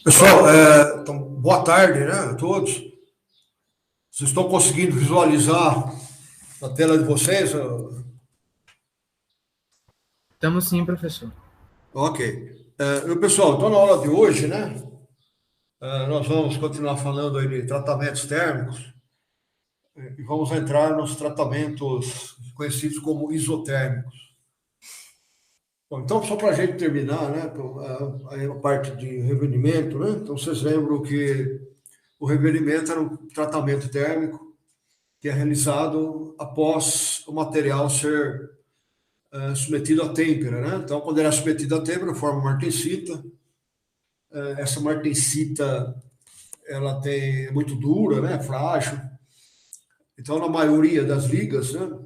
Pessoal, então, boa tarde, né, a todos. Vocês estão conseguindo visualizar na tela de vocês? Estamos sim, professor. Ok. Pessoal, então na aula de hoje, né, nós vamos continuar falando aí de tratamentos térmicos e vamos entrar nos tratamentos conhecidos como isotérmicos. Bom, então, só para a gente terminar, né, a parte de revenimento, né, então vocês lembram que o revenimento era um tratamento térmico que é realizado após o material ser submetido à têmpera, né? Então, quando ele é submetido à têmpera, forma martensita. Essa martensita, ela é muito dura, né? Frágil. Então, na maioria das ligas, né?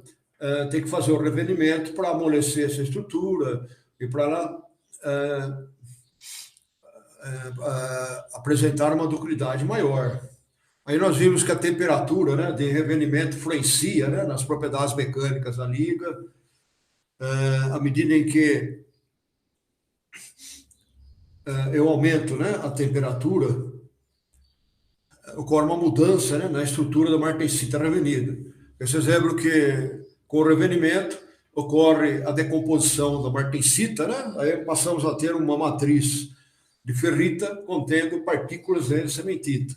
Tem que fazer o revenimento para amolecer essa estrutura e para ela apresentar uma ductilidade maior. Aí nós vimos que a temperatura, né, de revenimento influencia, né, nas propriedades mecânicas da liga, à medida em que eu aumento, né, a temperatura, ocorre uma mudança, né, na estrutura da martensita revenida. Vocês lembram que com o revenimento ocorre a decomposição da martensita, né? Aí passamos a ter uma matriz de ferrita contendo partículas de cementita.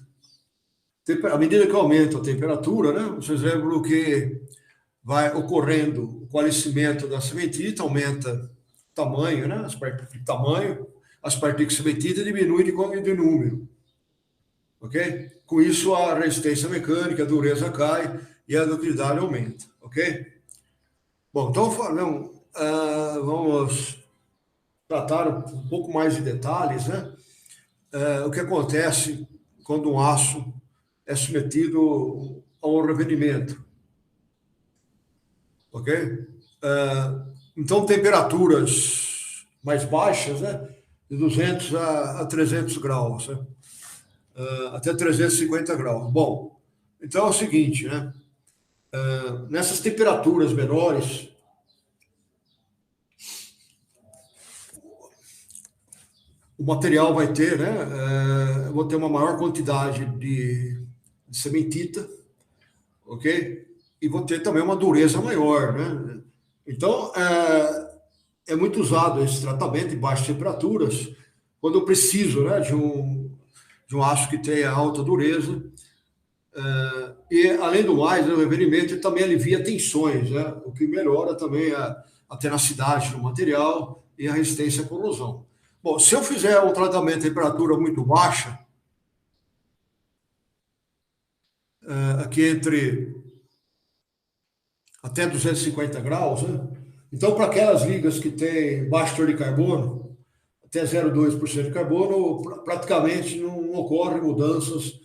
À medida que aumenta a temperatura, né, vocês lembram que vai ocorrendo o coalescimento da cementita, aumenta o tamanho, né, as partículas de cementita diminuem de número, ok? Com isso, a resistência mecânica, a dureza cai e a ductilidade aumenta, ok? Bom, então vamos tratar um pouco mais de detalhes, né? O que acontece quando um aço é submetido a um revenimento, ok? Então, temperaturas mais baixas, né? De 200 a 300 graus, né? Até 350 graus. Bom, então é o seguinte, né? Nessas temperaturas menores, o material vai ter, né? Eu vou ter uma maior quantidade de cementita, ok? E vou ter também uma dureza maior, né? Então, é muito usado esse tratamento em baixas temperaturas, quando eu preciso, né, de um aço que tenha alta dureza. E, além do mais, o revenimento também alivia tensões, né, o que melhora também a tenacidade do material e a resistência à corrosão. Bom, se eu fizer um tratamento em temperatura muito baixa, aqui entre até 250 graus, né? Então, para aquelas ligas que têm baixo teor de carbono, até 0,2% de carbono, praticamente não ocorrem mudanças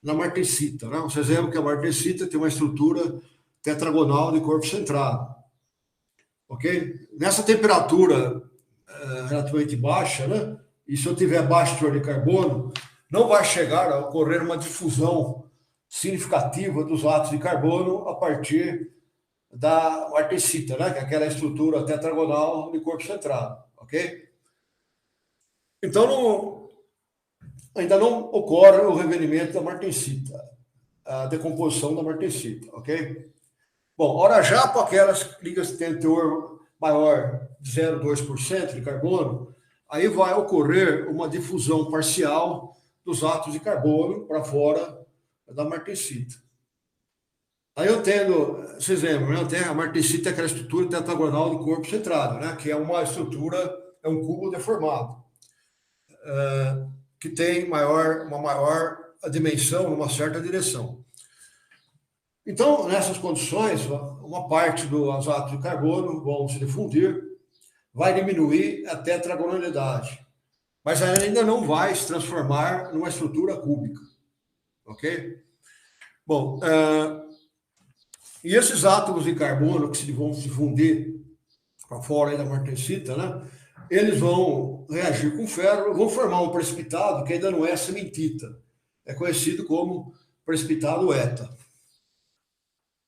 na martensita, né? Vocês lembram que a martensita tem uma estrutura tetragonal de corpo centrado, ok? Nessa temperatura relativamente baixa, né? E se eu tiver baixo teor de carbono, não vai chegar a ocorrer uma difusão significativa dos átomos de carbono a partir da martensita, né? Que é aquela estrutura tetragonal de corpo centrado, ok? Então, ainda não ocorre o revenimento da martensita, a decomposição da martensita, ok? Bom, ora já para aquelas ligas que têm teor maior de 0,2% de carbono, aí vai ocorrer uma difusão parcial dos átomos de carbono para fora da martensita. Aí eu tendo, vocês lembram, né? Eu tenho a martensita, é aquela estrutura tetragonal do corpo centrado, né? Que é uma estrutura, é um cubo deformado, que tem uma maior dimensão numa certa direção. Então, nessas condições, uma parte dos átomos de carbono vão se difundir, vai diminuir a tetragonalidade, mas ainda não vai se transformar numa estrutura cúbica, ok? Bom, e esses átomos de carbono que vão se fundir para fora aí da martensita, né? Eles vão reagir com ferro, vão formar um precipitado que ainda não é cementita. É conhecido como precipitado eta.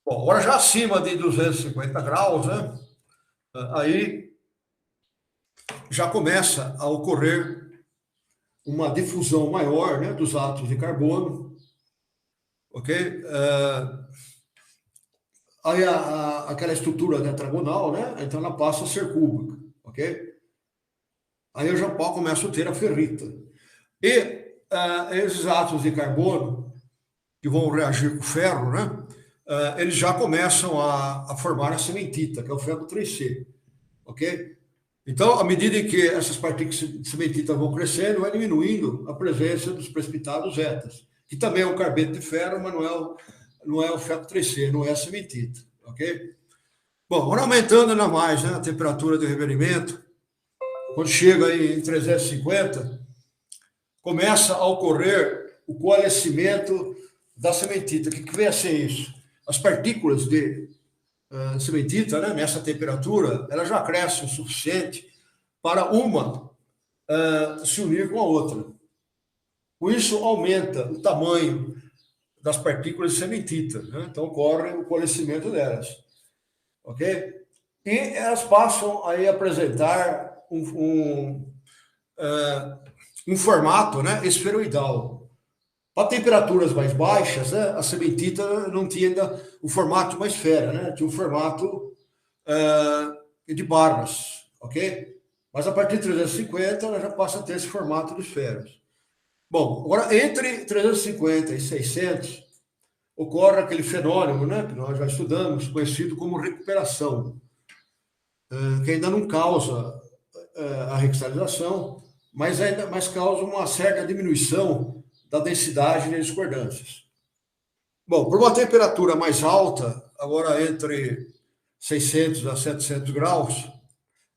Bom, agora já acima de 250 graus, né? Aí já começa a ocorrer uma difusão maior, né, dos átomos de carbono, ok? Aí aquela estrutura tetragonal, né, então ela passa a ser cúbica, ok? Aí eu já começo a ter a ferrita. E esses átomos de carbono que vão reagir com o ferro, né, eles já começam a formar a cementita, que é o ferro 3C, ok? Então, à medida em que essas partículas de cementita vão crescendo, vai diminuindo a presença dos precipitados etas, que também é o carbeto de ferro, mas não é o ferro 3C, não é a cementita, ok? Bom, agora aumentando ainda mais, né, a temperatura de revelimento, quando chega aí em 350, começa a ocorrer o coalescimento da cementita. O que vem a ser isso? As partículas de cementita, né, nessa temperatura, ela já cresce o suficiente para uma se unir com a outra. Com isso, aumenta o tamanho das partículas de cementita, né? Então, ocorre o coalescimento delas, ok? E elas passam aí a apresentar um formato, né, esferoidal. Para temperaturas mais baixas, né, a cementita não tinha ainda o formato de uma esfera, né? Tinha um formato de barbas, ok? Mas a partir de 350 ela já passa a ter esse formato de esferas. Bom, agora entre 350 e 600 ocorre aquele fenômeno, né, que nós já estudamos, conhecido como recuperação, que ainda não causa a recristalização, mas causa uma certa diminuição da densidade de discordâncias. Bom, por uma temperatura mais alta, agora entre 600 a 700 graus,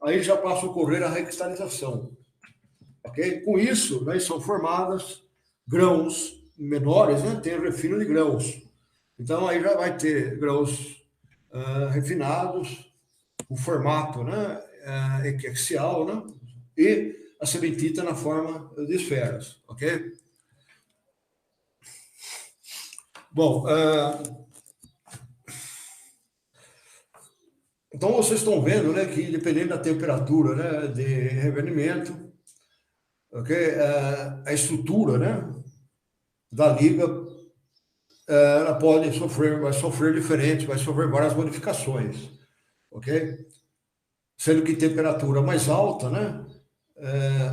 aí já passa a ocorrer a recristalização. Okay? Com isso, né, são formadas grãos menores, né, tem refino de grãos. Então, aí já vai ter grãos refinados, o formato, né, equiaxial, né, e a cementita na forma de esferas, ok? Bom, então vocês estão vendo, né, que dependendo da temperatura, né, de revelimento, ok, a estrutura, né, da liga, ela vai sofrer diferente, vai sofrer várias modificações, ok? Sendo que temperatura mais alta, né,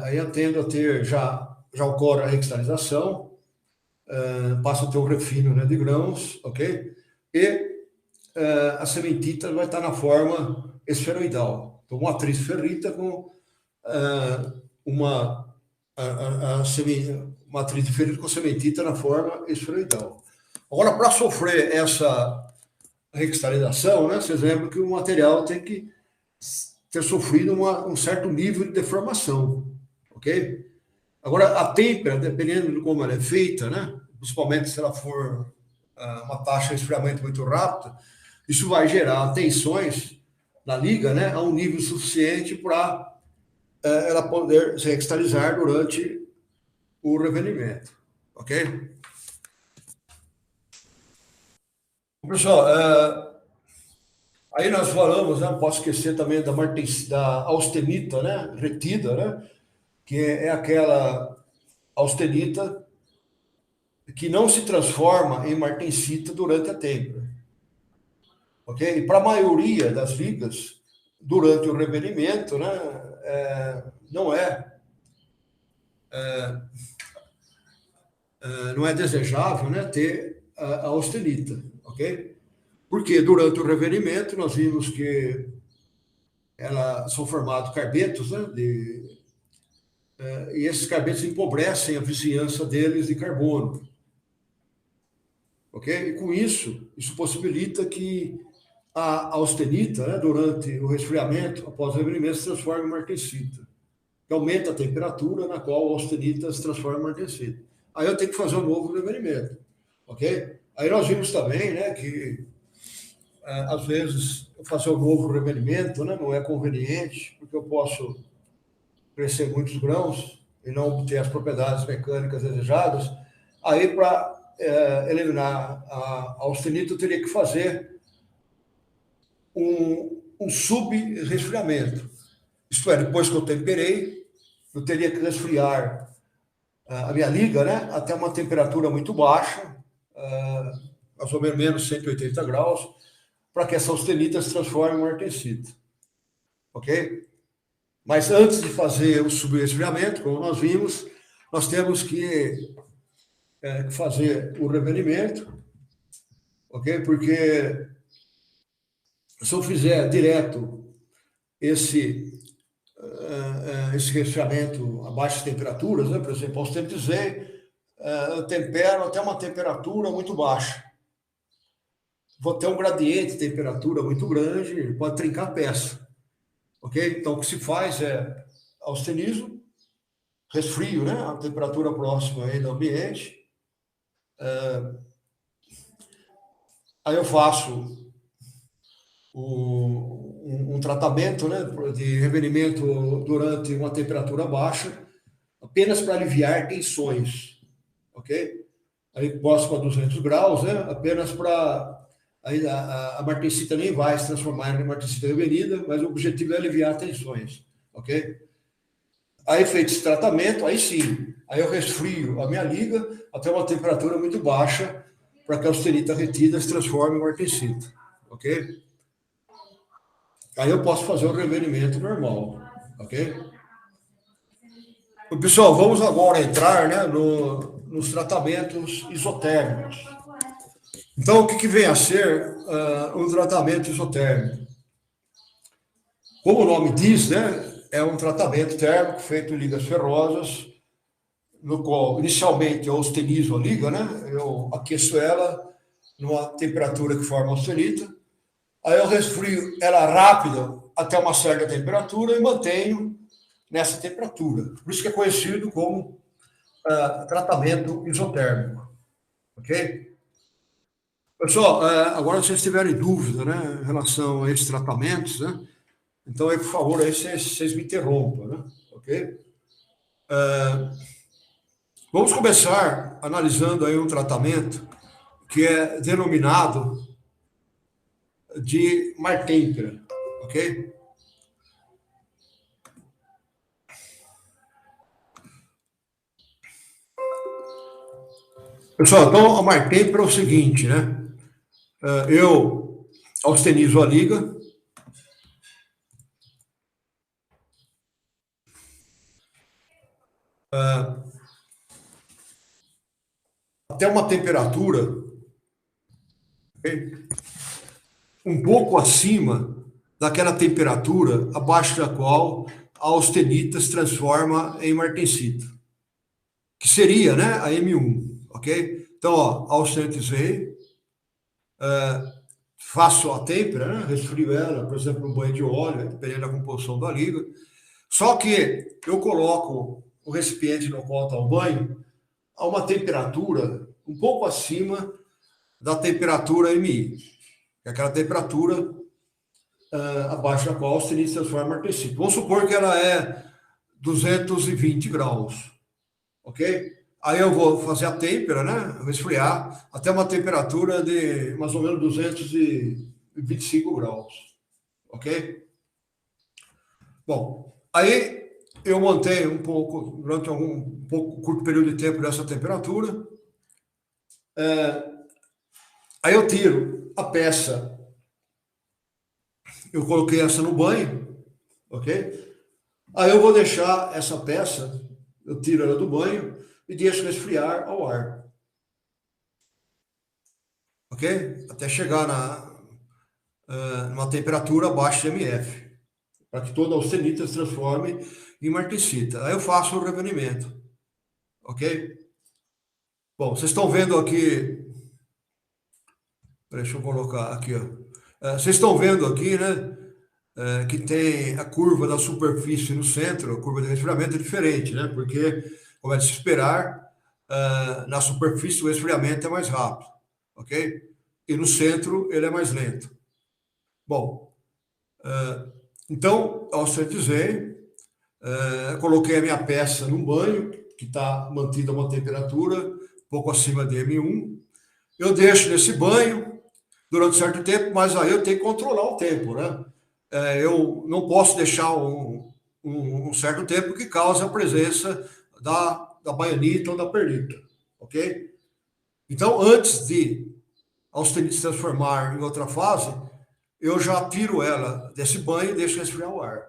aí eu tendo a ter, já ocorre a recristalização, passa a ter o refino, né, de grãos, ok? E a cementita vai estar na forma esferoidal. Então, uma matriz ferrita com uma matriz de ferrita com cementita na forma esferoidal. Agora, para sofrer essa recristalização, né, vocês lembram que o material tem que ter sofrido um certo nível de deformação, ok? Agora, a têmpera, dependendo de como ela é feita, né, principalmente se ela for uma taxa de esfriamento muito rápida, isso vai gerar tensões na liga, né, a um nível suficiente para ela poder se recristalizar durante o revelimento, ok? Pessoal, aí nós falamos, né, não posso esquecer também da austenita, né, retida, né, que é aquela austenita que não se transforma em martensita durante a têmpera. Ok? E para a maioria das ligas, durante o revelimento, né, não é desejável, né, ter a austenita, ok? Porque durante o revelimento nós vimos que são formados carbetos, né, e esses carbetos empobrecem a vizinhança deles de carbono. Ok? E com isso possibilita que a austenita, né, durante o resfriamento, após o revelimento, se transforma em martensita, que aumenta a temperatura na qual a austenita se transforma em martensita. Aí eu tenho que fazer um novo revelimento, ok? Aí nós vimos também, né, que às vezes fazer um novo revelimento, né, não é conveniente, porque eu posso crescer muitos grãos e não obter as propriedades mecânicas desejadas. Aí, para eliminar a austenita, eu teria que fazer um sub-resfriamento. Isto é, depois que eu temperei, eu teria que resfriar a minha liga, né, até uma temperatura muito baixa, mais ou menos 180 graus, para que essa austenita se transforme em martensita. Ok? Mas antes de fazer o subresfriamento, como nós vimos, nós temos que fazer o revenimento, ok? Porque se eu fizer direto esse resfriamento a baixas temperaturas, né? Por exemplo, posso dizer, eu tempero até uma temperatura muito baixa. Vou ter um gradiente de temperatura muito grande, pode trincar a peça. Ok? Então, o que se faz é austenizo, resfrio, né? A temperatura próxima aí do ambiente. Aí eu faço um tratamento, né, de revenimento durante uma temperatura baixa, apenas para aliviar tensões, ok? Aí posso para 200 graus, né, apenas para... Aí a martensita nem vai se transformar em martensita revenida, mas o objetivo é aliviar tensões, ok? Aí feito esse tratamento, aí sim, aí eu resfrio a minha liga até uma temperatura muito baixa para que a austenita retida se transforme em martensita, ok? Aí eu posso fazer o revenimento normal, ok? Pessoal, vamos agora entrar, né, nos tratamentos isotérmicos. Então, o que vem a ser um tratamento isotérmico? Como o nome diz, né, é um tratamento térmico feito em ligas ferrosas, no qual inicialmente eu austenizo a liga, né, eu aqueço ela numa temperatura que forma austenita, aí eu resfrio ela rápida até uma certa temperatura e mantenho nessa temperatura. Por isso que é conhecido como tratamento isotérmico. Ok? Pessoal, agora se vocês tiverem dúvida, né, em relação a esses tratamentos, né, então, aí, por favor, aí vocês me interrompam, né? Ok? Vamos começar analisando aí um tratamento que é denominado de Martempera, ok? Pessoal, então a Martempera é o seguinte, né? Eu austenizo a liga, até uma temperatura, okay, um pouco acima daquela temperatura abaixo da qual a austenita se transforma em martensita, que seria, né, a M1, ok? Então, ó, austenitizei, faço a têmpera, né, resfrio ela, por exemplo, no banho de óleo, dependendo da composição da liga. Só que eu coloco o recipiente no qual está o banho a uma temperatura um pouco acima da temperatura MI, que é aquela temperatura abaixo da qual a austenita se transforma em martensita. Vamos supor que ela é 220 graus, ok? Aí eu vou fazer a têmpera, né? Resfriar até uma temperatura de mais ou menos 225 graus, ok? Bom, aí eu mantenho um pouco, durante um pouco curto período de tempo nessa temperatura. Aí eu tiro a peça, eu coloquei essa no banho, ok? Aí eu vou deixar essa peça, eu tiro ela do banho e deixo resfriar ao ar. Ok? Até chegar numa temperatura abaixo de MF, para que toda a austenita se transforme em martensita. Aí eu faço o revenimento. Ok? Bom, vocês estão vendo aqui. Deixa eu colocar aqui, ó. Vocês estão vendo aqui, né? Que tem a curva da superfície no centro, a curva de resfriamento é diferente, né? Porque, como é de se esperar, na superfície o resfriamento é mais rápido, ok? E no centro ele é mais lento. Bom, então, ao austentizei, coloquei a minha peça no banho, que está mantida a uma temperatura pouco acima de M1. Eu deixo nesse banho durante certo tempo, mas aí eu tenho que controlar o tempo, né? Eu não posso deixar um certo tempo que causa a presença da da baianita ou da perlita, ok? Então, antes de a austenite se transformar em outra fase, eu já tiro ela desse banho e deixo resfriar o ar,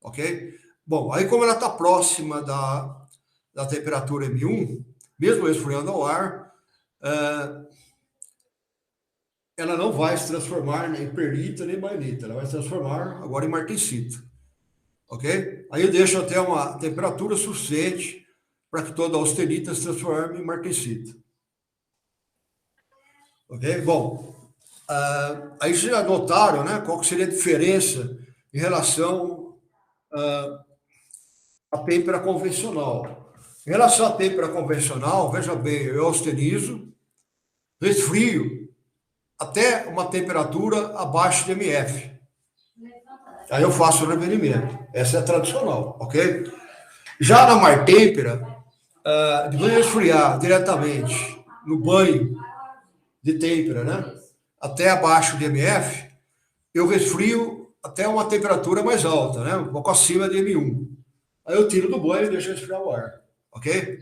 ok? Bom, aí como ela está próxima da temperatura M1, mesmo resfriando ao ar, ela não vai se transformar nem em perlita nem em baianita, ela vai se transformar agora em martensita, ok? Aí eu deixo até uma temperatura suficiente para que toda a austenita se transforme em martensita. Ok? Bom, aí vocês já notaram, né, qual que seria a diferença em relação à têmpera convencional. Em relação à têmpera convencional, veja bem, eu austenizo, resfrio até uma temperatura abaixo de MF. Aí eu faço o revenimento. Essa é a tradicional, ok? Já na martêmpera, depois de esfriar diretamente no banho de têmpera, né? Até abaixo de MF, eu resfrio até uma temperatura mais alta, né? Um pouco acima de M1. Aí eu tiro do banho e deixo resfriar o ar, ok?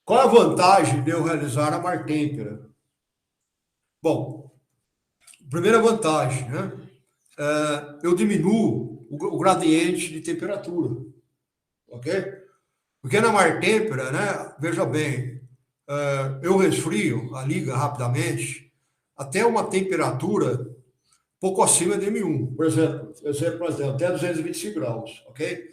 Qual a vantagem de eu realizar a martêmpera? Bom, primeira vantagem, né? Eu diminuo o gradiente de temperatura, ok? Porque na martêmpera, né? Veja bem, eu resfrio a liga rapidamente até uma temperatura pouco acima de M1, por exemplo, até 225 graus, ok?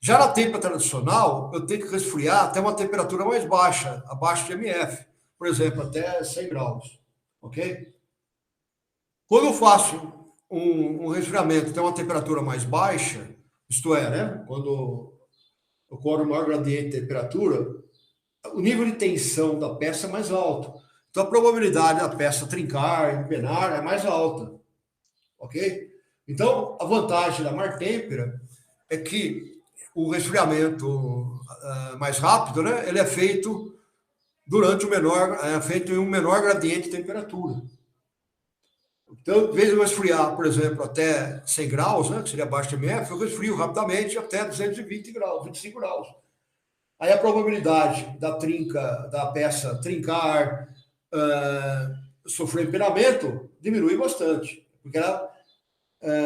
Já na têmpera tradicional, eu tenho que resfriar até uma temperatura mais baixa, abaixo de MF, por exemplo, até 100 graus, ok? Quando eu faço um resfriamento até uma temperatura mais baixa, isto é, né, quando ocorre um maior gradiente de temperatura, o nível de tensão da peça é mais alto. Então, a probabilidade da peça trincar, empenar é mais alta. Ok? Então, a vantagem da martêmpera é que o resfriamento mais rápido, né, ele é feito feito em um menor gradiente de temperatura. Então, em vez de eu resfriar, por exemplo, até 100 graus, né, que seria abaixo de MF, eu resfrio rapidamente até 220 graus, 25 graus. Aí a probabilidade da peça trincar, sofrer empenamento, diminui bastante, porque ela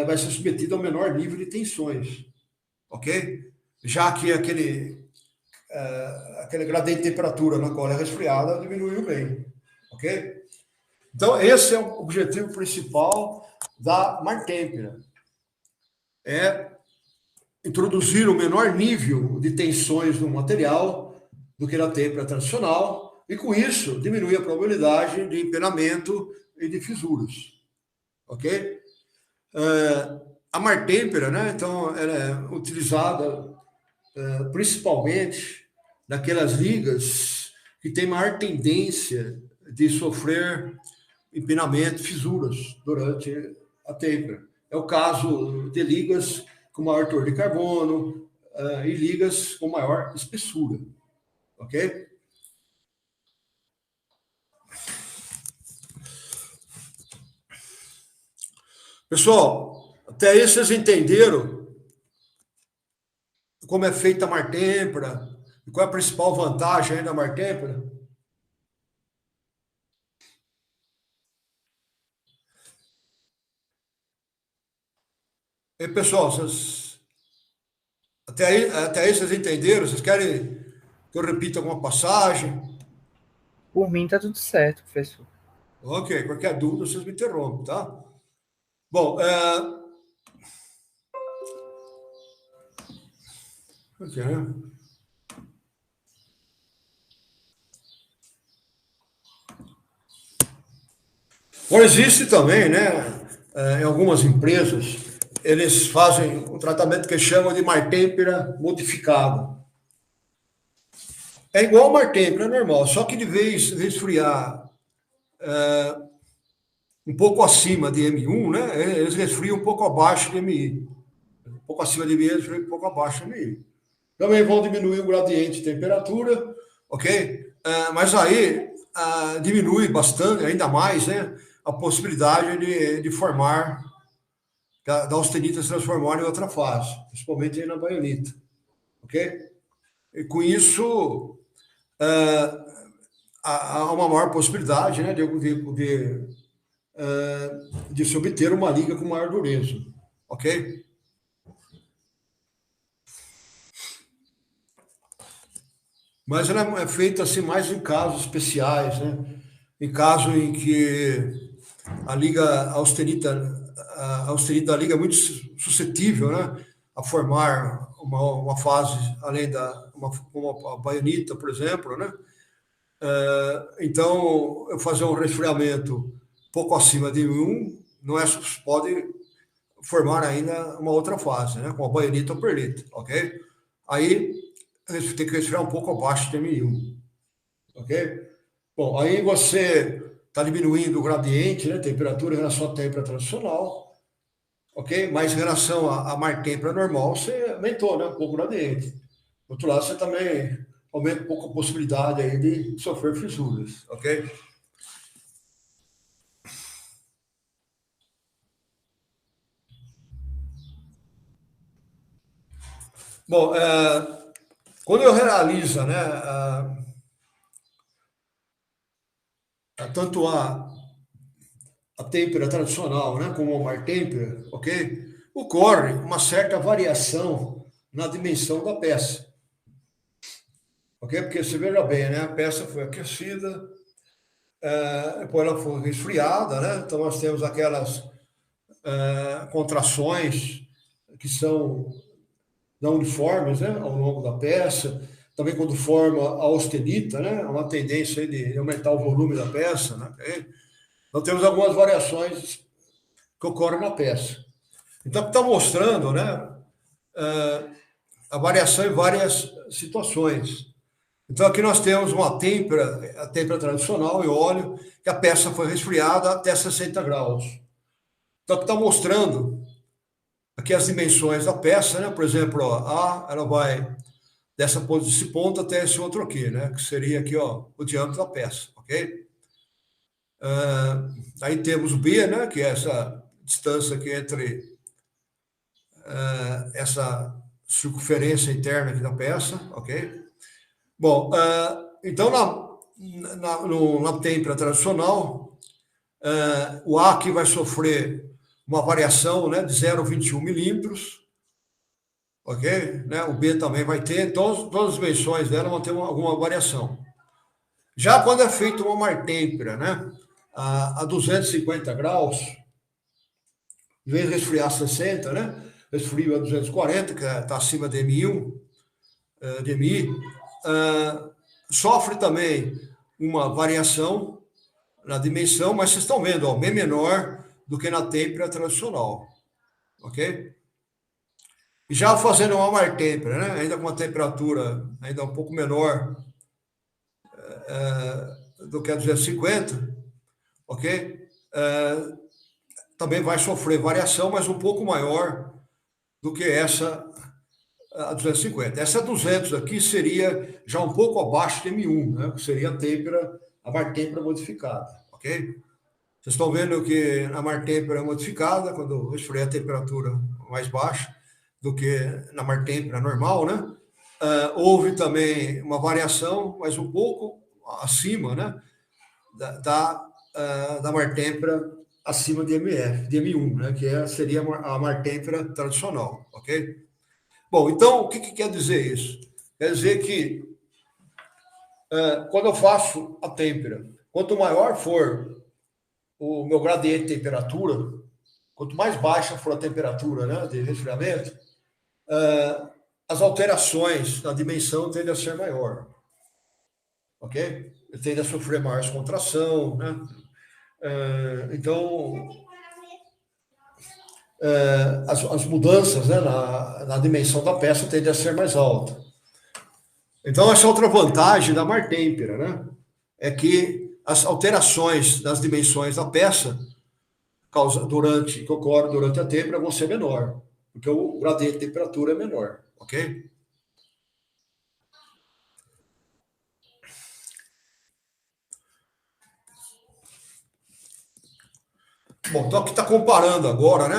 vai ser submetida a um menor nível de tensões, ok? Já que aquele gradiente de temperatura na qual é resfriada diminuiu bem, ok? Então, esse é o objetivo principal da martêmpera, é introduzir o menor nível de tensões no material do que na têmpera tradicional, e com isso diminuir a probabilidade de empenamento e de fissuras, ok? A martêmpera, né, então, ela é utilizada principalmente naquelas ligas que têm maior tendência de sofrer empenamento, fissuras durante a têmpera. É o caso de ligas com maior teor de carbono e ligas com maior espessura, ok? Pessoal, até aí vocês entenderam como é feita a martêmpera e qual é a principal vantagem aí da martêmpera? E pessoal, até aí vocês entenderam? Vocês querem que eu repita alguma passagem? Por mim, tá tudo certo, professor. Ok, qualquer dúvida vocês me interrompem, tá? Bom, Agora, existe também, né, em algumas empresas, eles fazem um tratamento que chamam de martêmpera modificado. É igual martêmpera normal, só que de vez de resfriar um pouco acima de M1, né, eles resfriam um pouco abaixo de MI. Um pouco acima de MI, eles resfriam um pouco abaixo de MI. Também vão diminuir o gradiente de temperatura, ok? Mas aí diminui bastante, ainda mais, né, a possibilidade de formar, da austenita se transformar em outra fase, principalmente aí na baianita, ok? E com isso, há uma maior possibilidade, né, de se obter uma liga com maior dureza, ok? Mas ela é feita assim mais em casos especiais, né? Em caso em que a liga austerita da liga é muito suscetível, né, a formar uma fase além como a baionita, por exemplo, né? Então, eu fazer um resfriamento pouco acima de 1 não é, pode formar ainda uma outra fase, né? Com a baionita ou perlita, ok? Aí tem que resfriar um pouco abaixo de M1, ok? Bom, aí você está diminuindo o gradiente, né? Temperatura em relação à têmpera tradicional, ok? Mas em relação à mar têmpera normal, você aumentou, né? Um pouco o gradiente. Do outro lado, você também aumenta um pouco a possibilidade aí de sofrer fissuras, ok? Bom, quando eu realizo, né, tanto a têmpera tradicional, né, como o mar têmpera, ok? Ocorre uma certa variação na dimensão da peça, ok? Porque você veja bem, né, a peça foi aquecida, depois ela foi resfriada, né? Então nós temos aquelas contrações que são não uniformes, né, ao longo da peça. Também quando forma a austenita, né, há uma tendência de aumentar o volume da peça, né? Então temos algumas variações que ocorrem na peça. Então está mostrando, né, a variação em várias situações. Então aqui nós temos a têmpera tradicional e óleo, que a peça foi resfriada até 60 graus. Então aqui está mostrando aqui as dimensões da peça, né? Por exemplo, ó, ela vai desse ponto até esse outro aqui, né? Que seria aqui, ó, o diâmetro da peça, ok? Aí temos o B, né? Que é essa distância aqui entre essa circunferência interna aqui da peça, ok? Bom, então na têmpera tradicional, o A aqui vai sofrer uma variação, né, de 0,21 milímetros, ok? Né? O B também vai ter, todas as dimensões dela vão ter alguma variação. Já quando é feito uma martêmpera, né, a 250 graus, em vez de resfriar a 60, né, resfrio a 240, que está acima de M1, de MI, sofre também uma variação na dimensão, mas vocês estão vendo, ó, bem menor do que na têmpera tradicional, ok? E já fazendo uma martêmpera, né, ainda com uma temperatura ainda um pouco menor do que a 250, ok? Também vai sofrer variação, mas um pouco maior do que essa a 250. Essa 200 aqui seria já um pouco abaixo de M1, né? Que seria a martêmpera modificada, ok? Vocês estão vendo que a martêmpera é modificada quando esfria a temperatura mais baixa do que na martêmpera normal, né? Houve também uma variação, mas um pouco acima, né? Da martêmpera acima de MF, de M1, né? Que seria a martêmpera tradicional, ok? Bom, então, o que quer dizer isso? Quer dizer que, quando eu faço a têmpera, quanto maior for o meu gradiente de temperatura, quanto mais baixa for a temperatura, né, de resfriamento, as alterações na dimensão tendem a ser maior. Ok? Tende a sofrer mais contração, né? Então, as mudanças, né, na dimensão da peça tendem a ser mais alta. Então, essa é outra vantagem da martêmpera, né? É que as alterações das dimensões da peça que ocorrem durante a têmpera vão ser menor, porque o gradiente de temperatura é menor, ok? Bom, então aqui está comparando agora, né?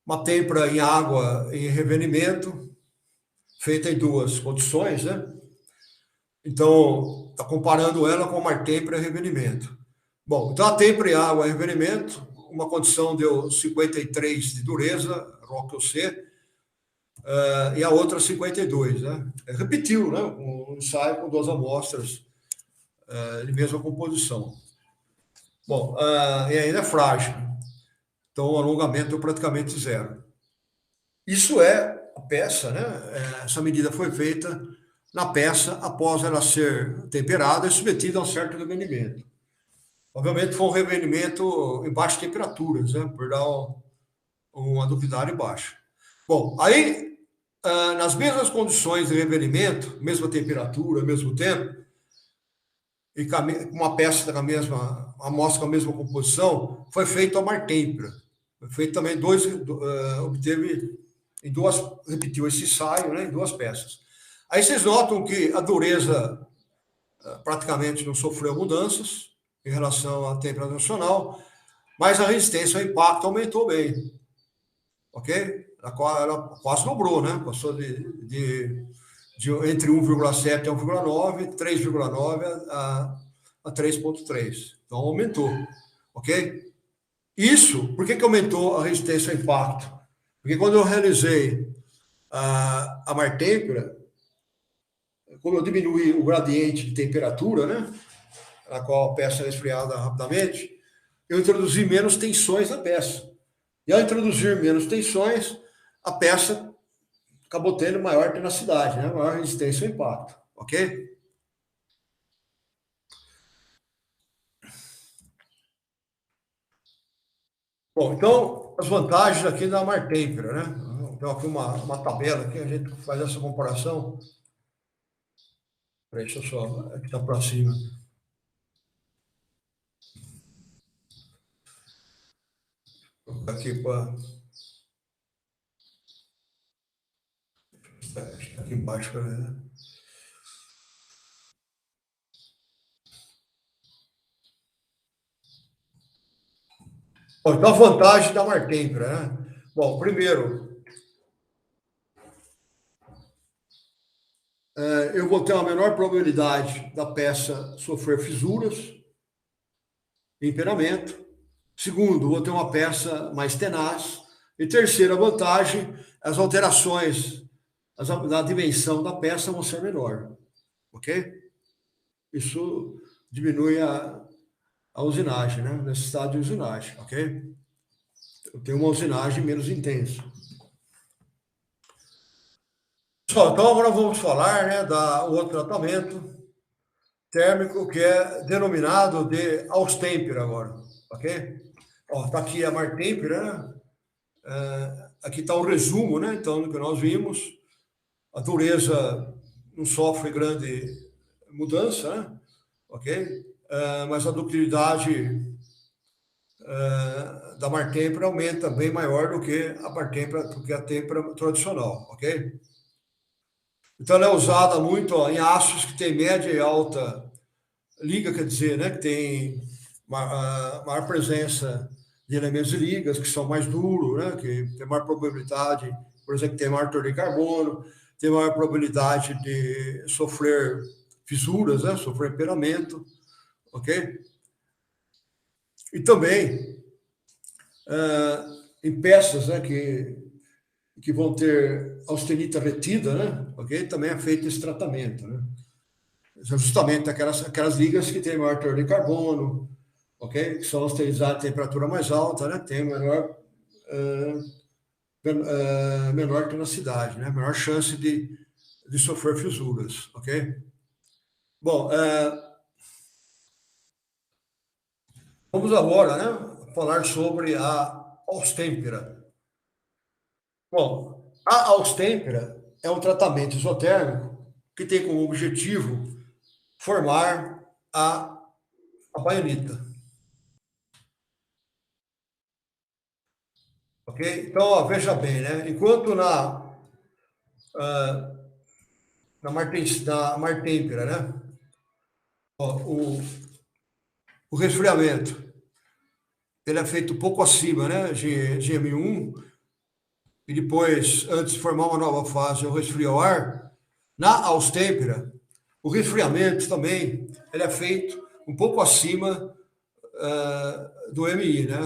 Uma têmpera em água em revenimento, feita em duas condições, né? Então, está comparando ela com a martêmpera e revenimento. Bom, então a têmpera e água é revenimento, uma condição deu 53 de dureza, Rock C, e a outra 52, né? Repetiu, né? Um ensaio com 2 amostras de mesma composição. Bom, e ainda é frágil, então o alongamento é praticamente zero. Isso é a peça, né? Essa medida foi feita na peça após ela ser temperada e submetida a um certo revenimento. Obviamente foi um revenimento em baixas temperaturas, né? Por dar uma ductilidade baixa. Bom, aí, nas mesmas condições de revenimento, mesma temperatura, mesmo tempo, e com uma peça com a mesma amostra com a mesma composição, foi feito a martêmpera. Foi feito também obteve em 2, repetiu esse ensaio, né, em 2 peças. Aí vocês notam que a dureza praticamente não sofreu mudanças em relação à temperatura nacional, mas a resistência ao impacto aumentou bem, ok? Ela quase dobrou, né? Passou de entre 1,7 a 1,9, 3,9 a 3,3. Então, aumentou, ok? Isso, por que aumentou a resistência ao impacto? Porque quando eu realizei a martêmpera, como eu diminui o gradiente de temperatura, né? Na qual a peça é esfriada rapidamente, eu introduzi menos tensões na peça. E ao introduzir menos tensões, a peça acabou tendo maior tenacidade, né? Maior resistência ao impacto, ok? Bom, então, as vantagens aqui da martêmpera, né? Então, aqui uma tabela aqui, a gente faz essa comparação. Deixa eu só, aqui está para cima. Aqui para... Aqui embaixo, né? Bom, então, a vantagem da martêmpera, né? Bom, primeiro, eu vou ter uma menor probabilidade da peça sofrer fissuras, empenamento. Segundo, vou ter uma peça mais tenaz. E terceira vantagem, as alterações da dimensão da peça vão ser menor, ok? Isso diminui a usinagem, né? A necessidade de usinagem, ok? Eu tenho uma usinagem menos intensa. Pessoal, então agora vamos falar, né, da outro tratamento térmico que é denominado de Austempera agora, ok? Ó, tá aqui a martêmpera, né? Aqui está o resumo, né? Então, do que nós vimos, a dureza não sofre grande mudança, né? Ok? Mas a ductilidade da martêmpera aumenta bem maior do que a têmpera tradicional, ok? Então, ela é usada muito em aços que tem média e alta liga, quer dizer, né? Que tem maior presença de elementos de ligas que são mais duros, né? Que tem maior probabilidade, por exemplo, tem maior teor de carbono, tem maior probabilidade de sofrer fissuras, né? Sofrer empenamento, ok? E também em peças, né? Que vão ter austenita retida, né? Ok? Também é feito esse tratamento, né? Justamente aquelas ligas que têm maior teor de carbono, ok? Que são austerizadas em temperatura mais alta, né? Tem menor tenacidade, né? Menor chance de sofrer fissuras, ok? Bom, vamos agora, né, falar sobre a Austempera. Bom, a Austempera é um tratamento isotérmico que tem como objetivo formar a baionita. Ok? Então, ó, veja bem, né? Enquanto na martêmpera, né? Ó, o resfriamento ele é feito um pouco acima, né? GM1, e depois, antes de formar uma nova fase, eu resfrio o ar. Na Austempera, O resfriamento também, ele é feito um pouco acima do MI, né?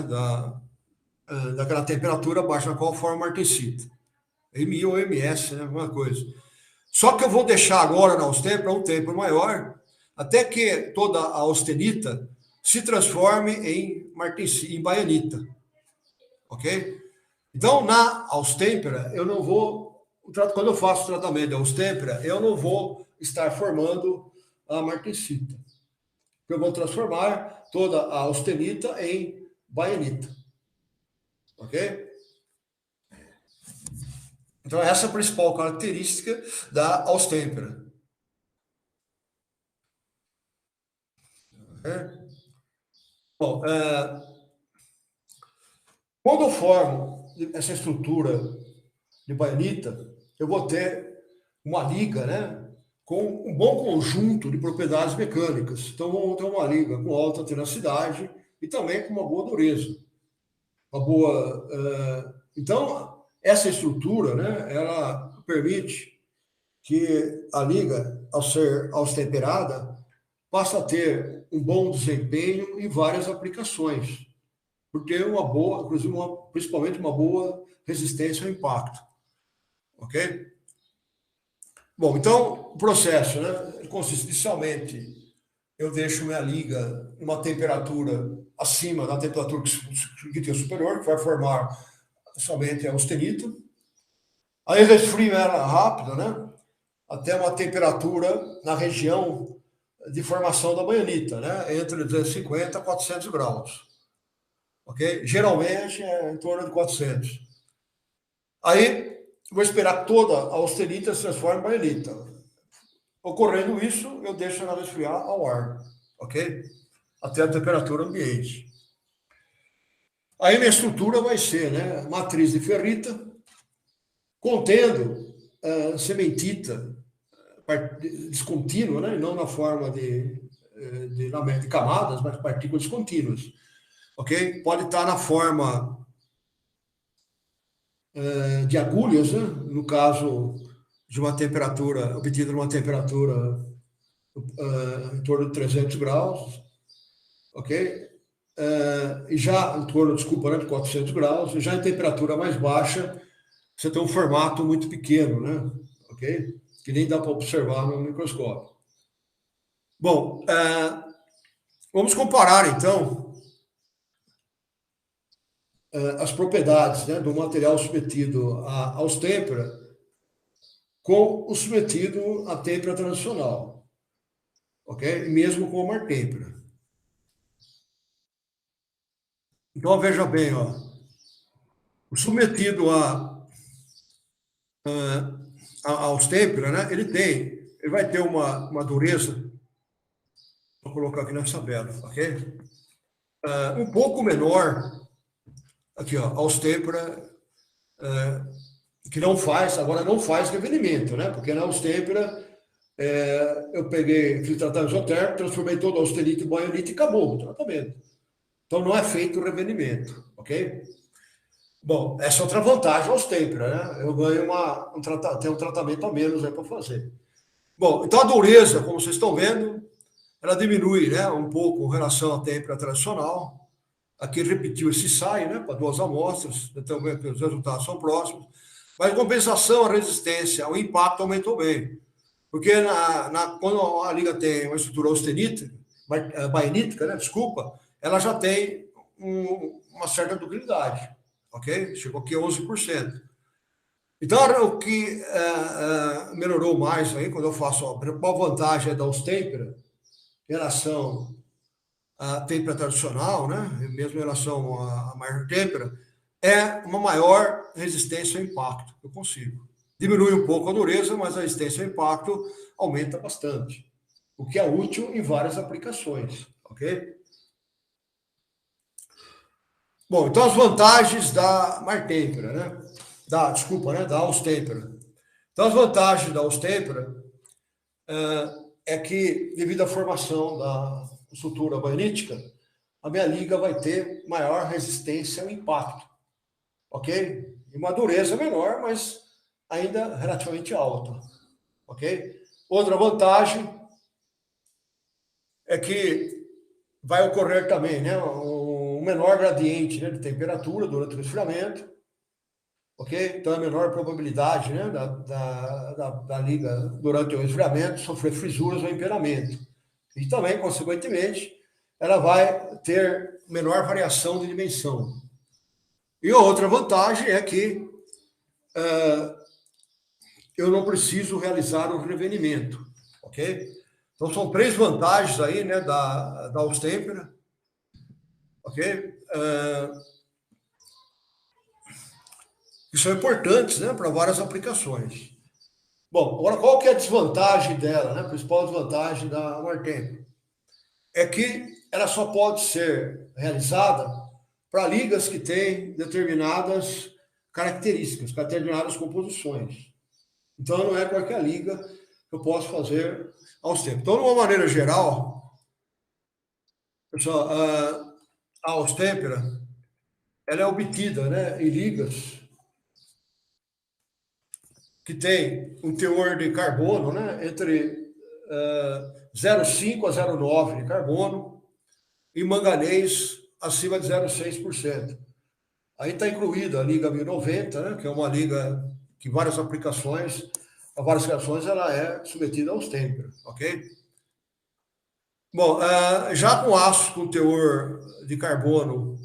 Daquela temperatura abaixo na qual forma a martensita. MI ou MS, né? Alguma coisa. Só que eu vou deixar agora na austêmpera um tempo maior, até que toda a austenita se transforme em baianita. Ok? Então, na austêmpera, eu não vou... Quando eu faço o tratamento de austêmpera, eu não vou estar formando a martensita. Eu vou transformar toda a austenita em baianita. Ok? Então, essa é a principal característica da austêmpera. Bom, quando eu formo essa estrutura de baianita, eu vou ter uma liga, né, com um bom conjunto de propriedades mecânicas. Então, vamos ter uma liga com alta tenacidade e também com uma boa dureza. Uma boa... Então, essa estrutura, né, ela permite que a liga, ao ser austemperada, passe a ter um bom desempenho em várias aplicações, porque uma boa, inclusive, principalmente uma boa resistência ao impacto. Ok? Bom, então, o processo, né, consiste inicialmente, eu deixo minha liga em uma temperatura acima da temperatura que tem o superior, que vai formar somente a austenita. Aí eu resfrio ela rápido, né, até uma temperatura na região de formação da baianita, né, entre 250 a 400 graus. Ok? Geralmente é em torno de 400. Aí, vou esperar que toda a austenita se transforme em baianita. Ocorrendo isso, eu deixo ela esfriar ao ar, ok? Até a temperatura ambiente. Aí minha estrutura vai ser, né, matriz de ferrita, contendo sementita descontínua, né, não na forma de camadas, mas partículas contínuas, ok? Pode estar na forma de agulhas, né, no caso de uma temperatura, obtida numa temperatura em torno de 300 graus, ok? E já em torno, desculpa, né, de 400 graus, e já em temperatura mais baixa, você tem um formato muito pequeno, né? Ok? Que nem dá para observar no microscópio. Bom, vamos comparar, então, as propriedades, né, do material submetido à austêmpera com o submetido à têmpera tradicional, ok? E mesmo com a martêmpera. Então, veja bem, ó, o submetido austêmpera, né, ele vai ter uma dureza, vou colocar aqui nessa tabela, ok? Um pouco menor, aqui, ó, austêmpera, que não faz revenimento, né? Porque na austêmpera, eu fiz tratamento isotérmico, transformei toda a austenita em baianita e acabou o tratamento. Então, não é feito o revenimento, ok? Bom, essa é outra vantagem austêmpera, né? Eu ganho tenho um tratamento a menos aí para fazer. Bom, então a dureza, como vocês estão vendo, ela diminui, né, um pouco em relação à têmpera tradicional. Aqui repetiu esse ensaio, né, para 2 amostras, então os resultados são próximos. Mas, em compensação, a resistência, o impacto aumentou bem. Porque quando a liga tem uma estrutura austenita, baianítica, né, desculpa, ela já tem uma certa ductilidade, ok? Chegou aqui a 11%. Então, o que melhorou mais aí, quando eu faço a principal vantagem da austêmpera em relação à têmpera tradicional, né, mesmo em relação à martêmpera, é uma maior resistência ao impacto que eu consigo. Diminui um pouco a dureza, mas a resistência ao impacto aumenta bastante, o que é útil em várias aplicações, ok? Bom, então as vantagens da martêmpera, né? Da austêmpera. Então, as vantagens da austêmpera é que, devido à formação da estrutura baianítica, a minha liga vai ter maior resistência ao impacto, ok? E uma dureza menor, mas ainda relativamente alta, ok? Outra vantagem é que vai ocorrer também, né, um menor gradiente, né, de temperatura durante o resfriamento, ok? Então, a menor probabilidade, né, da liga durante o resfriamento sofrer frisuras ou emperamento. E também, consequentemente, ela vai ter menor variação de dimensão. E a outra vantagem é que eu não preciso realizar o revenimento, ok? Então, são 3 vantagens aí, né, da Austempera, ok? Que são importantes, né, para várias aplicações. Bom, agora qual que é a desvantagem dela, né? A principal desvantagem da Martemp é que ela só pode ser realizada para ligas que têm determinadas características, determinadas composições. Então, não é qualquer liga que eu posso fazer aos tempos. Então, de uma maneira geral, pessoal, a Austempera, ela é obtida, né, em ligas que tem um teor de carbono, né, entre 0,5 a 0,9 de carbono e manganês acima de 0,6%. Aí está incluída a Liga 1090, né, que é uma liga que várias aplicações, ela é submetida aos tempos, ok? Bom, já com aço com teor de carbono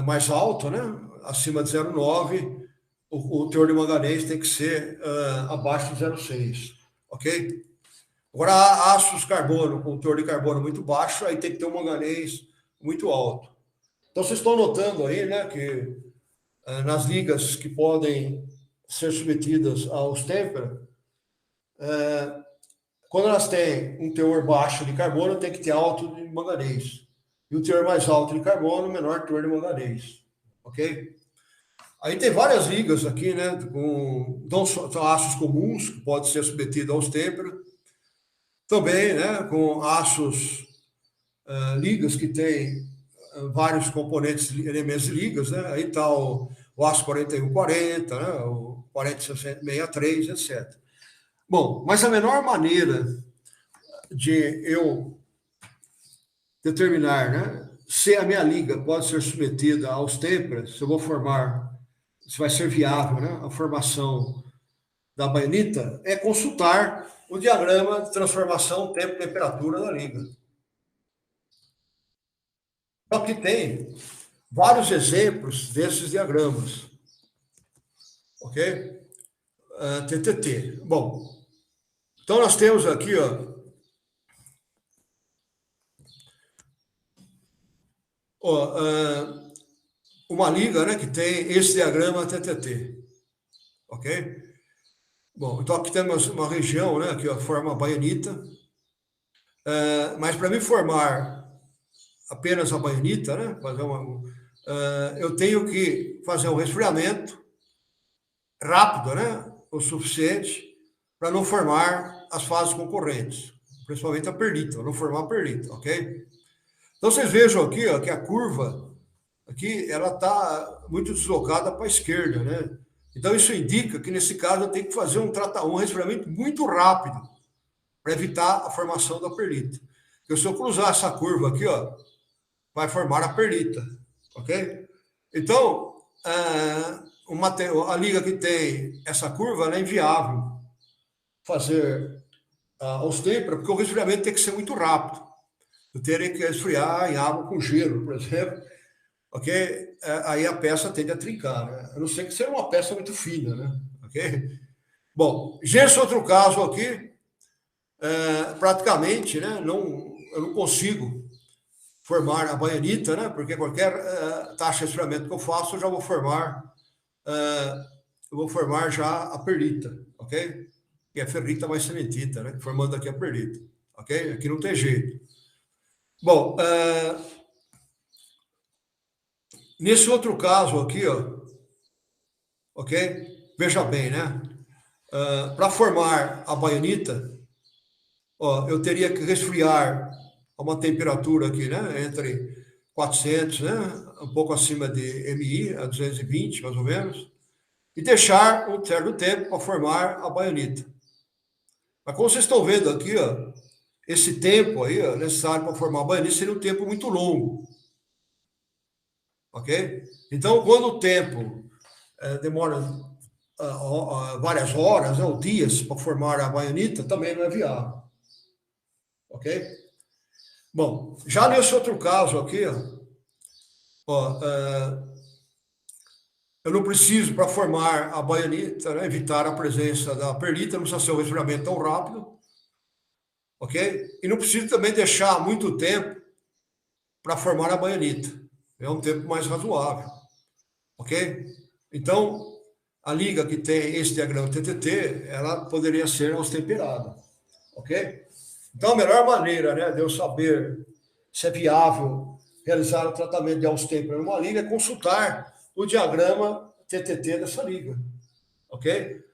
mais alto, né, acima de 0,9, o teor de manganês tem que ser abaixo de 0,6, ok? Agora, aços carbono com teor de carbono muito baixo, aí tem que ter um manganês muito alto. Então, vocês estão notando aí, né, que nas ligas que podem ser submetidas aos tempera, quando elas têm um teor baixo de carbono, tem que ter alto de manganês. E o teor mais alto de carbono, menor teor de manganês, ok? Aí tem várias ligas aqui, né, com aços comuns, que podem ser submetidos aos tempera. Também, né, com aços, ligas que tem vários componentes, elementos de ligas, né? Aí está o aço 4140, né, o 4063, etc. Bom, mas a menor maneira de eu determinar, né, se a minha liga pode ser submetida aos temperas, se eu vou formar, se vai ser viável, né, a formação da baionita, é consultar o diagrama de transformação tempo-temperatura da liga. Só que tem vários exemplos desses diagramas, ok? TTT. Bom, então nós temos aqui, uma liga, né, que tem esse diagrama TTT, ok? Bom, então aqui temos uma região, né, que forma a baionita, mas para mim formar apenas a baionita, né, eu tenho que fazer um resfriamento rápido, né, o suficiente para não formar as fases concorrentes, principalmente a perlita, não formar a perlita, ok? Então vocês vejam aqui, que a curva aqui ela está muito deslocada para a esquerda, né? Então isso indica que nesse caso eu tenho que fazer um resfriamento muito rápido para evitar a formação da perlita. Porque se eu cruzar essa curva aqui, vai formar a perlita, ok? Então a liga que tem essa curva é inviável fazer aos tempos, porque o resfriamento tem que ser muito rápido. Eu teria que resfriar em água com gelo, por exemplo, ok? Aí a peça tende a trincar, né? A não ser que seja uma peça muito fina, né? Ok? Bom, já esse outro caso aqui, praticamente, né? Eu não consigo formar a baianita, né? Porque qualquer taxa de resfriamento que eu faço, eu já vou formar, já a perlita, ok? Que é a ferrita mais cementita, né? Formando aqui a perlita, ok? Aqui não tem jeito. Bom, nesse outro caso aqui, ok? Veja bem, né? Para formar a baionita, eu teria que resfriar a uma temperatura aqui, né? Entre 400, né? Um pouco acima de MI, a 220, mais ou menos, e deixar um certo tempo para formar a baionita. Mas como vocês estão vendo aqui, esse tempo aí necessário para formar a baionita seria um tempo muito longo. Ok? Então, quando o tempo demora várias horas ou dias para formar a baionita, também não é viável. Ok? Bom, já nesse outro caso aqui, eu não preciso, para formar a baionita, né, evitar a presença da perlita, não precisa ser um resfriamento tão rápido, ok? E não preciso também deixar muito tempo para formar a baionita. É um tempo mais razoável, ok? Então, a liga que tem esse diagrama TTT, ela poderia ser austemperada, ok? Então, a melhor maneira, né, de eu saber se é viável realizar o tratamento de austêmpera numa liga é consultar o diagrama TTT dessa liga, ok?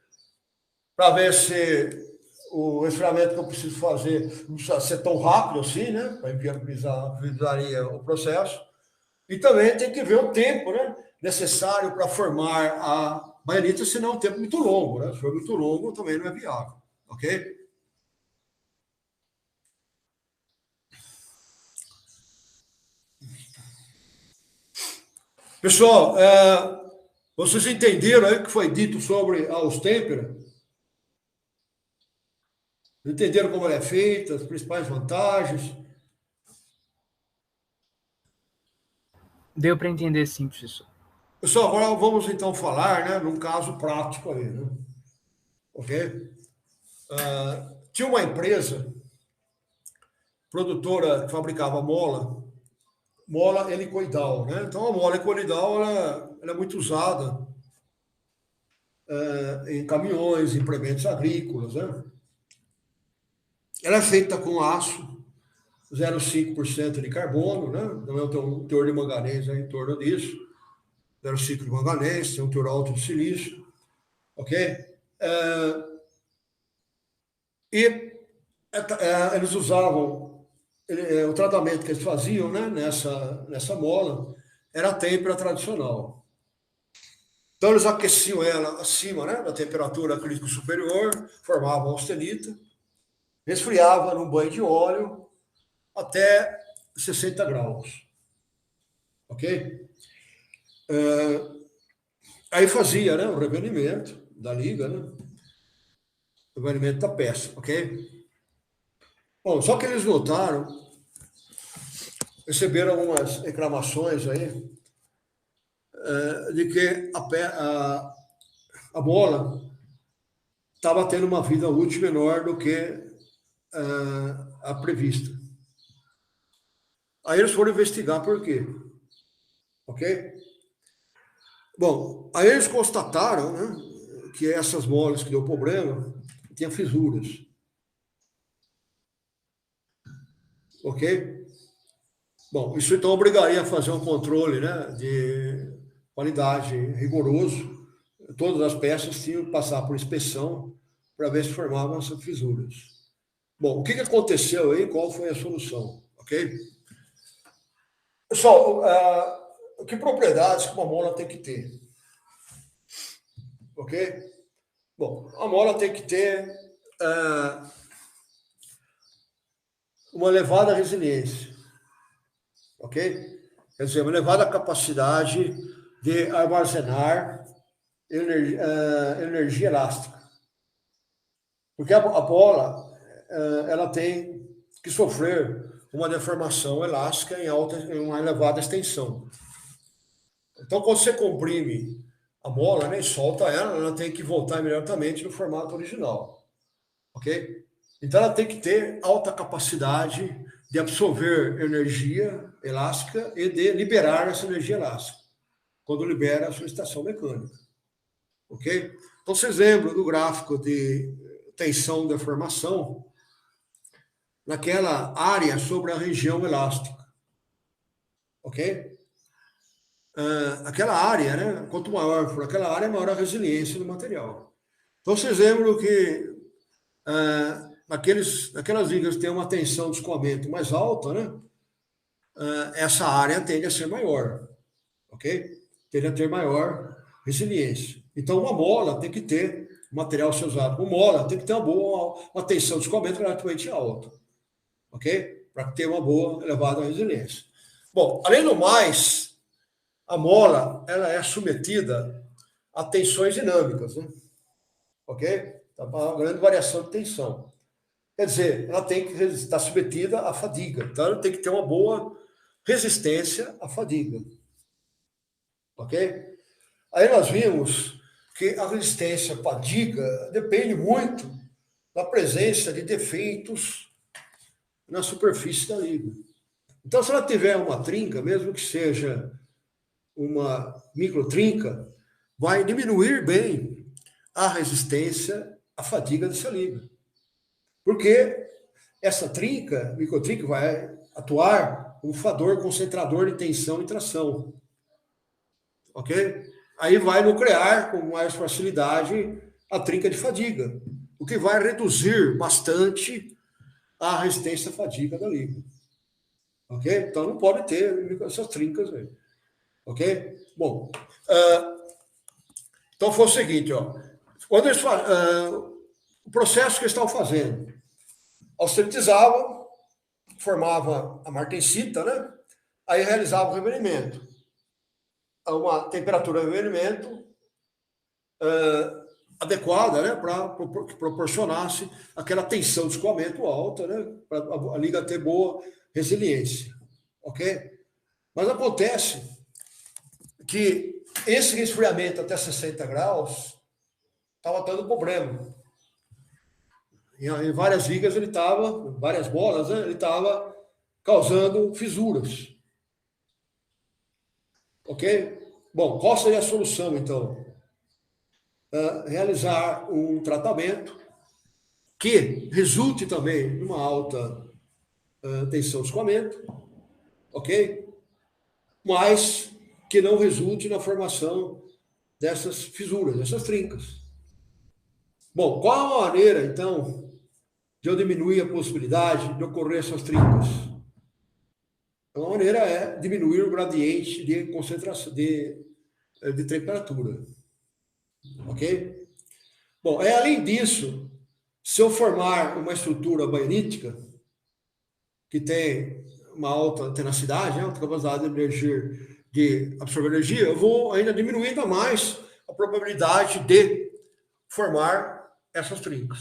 Para ver se o resfriamento que eu preciso fazer não precisa ser tão rápido assim, né? Para viabilizaria o processo. E também tem que ver o tempo, né, necessário para formar a baionita, senão é um tempo muito longo, né? Se for muito longo, também não é viável, ok? Pessoal, vocês entenderam aí o que foi dito sobre a austêmpera? Entenderam como ela é feita, as principais vantagens? Deu para entender sim, professor. Pessoal, agora vamos então falar, né, num caso prático aí, né? Ok? Tinha uma empresa produtora que fabricava mola helicoidal, né? Então a mola helicoidal ela é muito usada em caminhões, implementos agrícolas, né? Ela é feita com aço 0,5% de carbono, né? Não é um teor de manganês em torno disso, 0,5% de manganês, tem um teor alto de silício, ok? E eles usavam o tratamento que eles faziam, né, nessa mola era a têmpera tradicional. Então eles aqueciam ela acima, né, da temperatura crítica superior, formavam a austenita, resfriava num banho de óleo até 60 graus, ok? Aí fazia, né, o revenimento da liga, né, o revenimento da peça, ok? Bom, só que eles notaram, receberam algumas reclamações aí, de que a bola estava tendo uma vida útil menor do que a prevista. Aí eles foram investigar por quê. Ok? Bom, aí eles constataram, né, que essas molas que deu problema tinham fissuras. Ok? Bom, isso então obrigaria a fazer um controle, né, de qualidade rigoroso. Todas as peças tinham que passar por inspeção para ver se formavam essas fissuras. Bom, o que aconteceu aí? Qual foi a solução? Ok? Pessoal, que propriedades que uma mola tem que ter? Ok? Bom, a mola tem que ter uma elevada resiliência. Ok? Quer dizer, uma elevada capacidade de armazenar energia elástica. Porque a bola ela tem que sofrer uma deformação elástica em uma elevada extensão. Então, quando você comprime a mola, né, e solta ela, ela tem que voltar imediatamente no formato original, ok? Então, ela tem que ter alta capacidade de absorver energia elástica e de liberar essa energia elástica, quando libera a sua estação mecânica, ok? Então, vocês lembram do gráfico de tensão e deformação naquela área sobre a região elástica, ok? Aquela área, né? Quanto maior for aquela área, maior a resiliência do material. Então, vocês lembram que naquelas ligas que tem uma tensão de escoamento mais alta, né? Essa área tende a ser maior, ok? Tende a ter maior resiliência. Então, uma mola tem que ter, o material ser usado com mola, tem que ter uma tensão de escoamento relativamente alta, ok? Para ter uma boa, elevada resiliência. Bom, além do mais, a mola ela é submetida a tensões dinâmicas, né? Ok? Tá uma grande variação de tensão. Quer dizer, ela tem que estar submetida à fadiga. Então, ela tem que ter uma boa resistência à fadiga. Ok? Aí nós vimos que a resistência à fadiga depende muito da presença de defeitos na superfície da liga. Então, se ela tiver uma trinca, mesmo que seja uma microtrinca, vai diminuir bem a resistência à fadiga dessa liga. Porque essa trinca, microtrinca, vai atuar como fator concentrador de tensão e tração. Ok? Aí vai nuclear com mais facilidade a trinca de fadiga, o que vai reduzir bastante a resistência à fadiga da liga. Ok? Então não pode ter essas trincas aí. Ok? Bom, então foi o seguinte, ó. Quando eles o processo que eles estavam fazendo, austeritizavam, formava a martensita, né? Aí realizava o revelhamento. A uma temperatura de revelhamento adequada, né? Para que proporcionasse aquela tensão de escoamento alta, né? Para a liga ter boa resiliência. Ok? Mas acontece que esse resfriamento até 60 graus estava dando problema. Em várias ligas ele estava, várias bolas, né? Ele estava causando fissuras. Ok? Bom, qual seria a solução, então? Realizar um tratamento que resulte também numa alta tensão de escoamento, ok? Mas que não resulte na formação dessas fissuras, dessas trincas. Bom, qual a maneira, então, de eu diminuir a possibilidade de ocorrer essas trincas? Uma maneira é diminuir o gradiente de concentração, de temperatura. Ok? Bom, além disso, se eu formar uma estrutura baiolítica que tem uma alta tenacidade, né, alta capacidade de absorver energia, eu vou ainda diminuir ainda mais a probabilidade de formar essas trincas.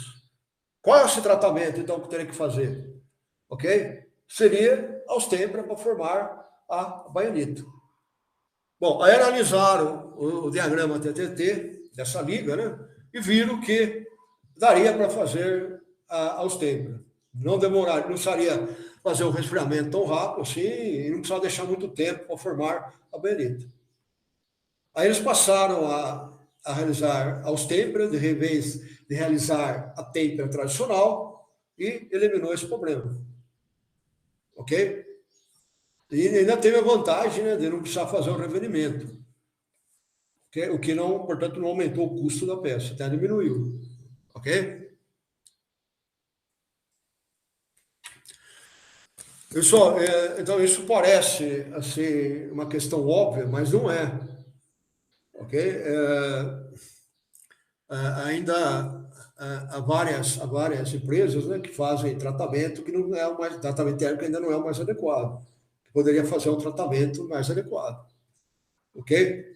Qual é esse tratamento, então, que eu teria que fazer? Ok? Seria aos tempra para formar a baionita. Bom, aí analisaram o diagrama TTT dessa liga, né? E viram que daria para fazer aos tempra. Não demoraria, não precisaria fazer o resfriamento tão rápido assim, e não precisava deixar muito tempo para formar a baionita. Aí eles passaram a realizar aos tempra, de vez de realizar a tempra tradicional, e eliminou esse problema. Ok? E ainda teve a vantagem, né, de não precisar fazer o revenimento. O que não, portanto, não aumentou o custo da peça, até diminuiu. Ok? Pessoal, então isso parece assim, uma questão óbvia, mas não é. Ok? Ainda há várias empresas, né, que fazem tratamento que não é o mais, tratamento térmico ainda não é o mais adequado. Poderia fazer um tratamento mais adequado. Ok?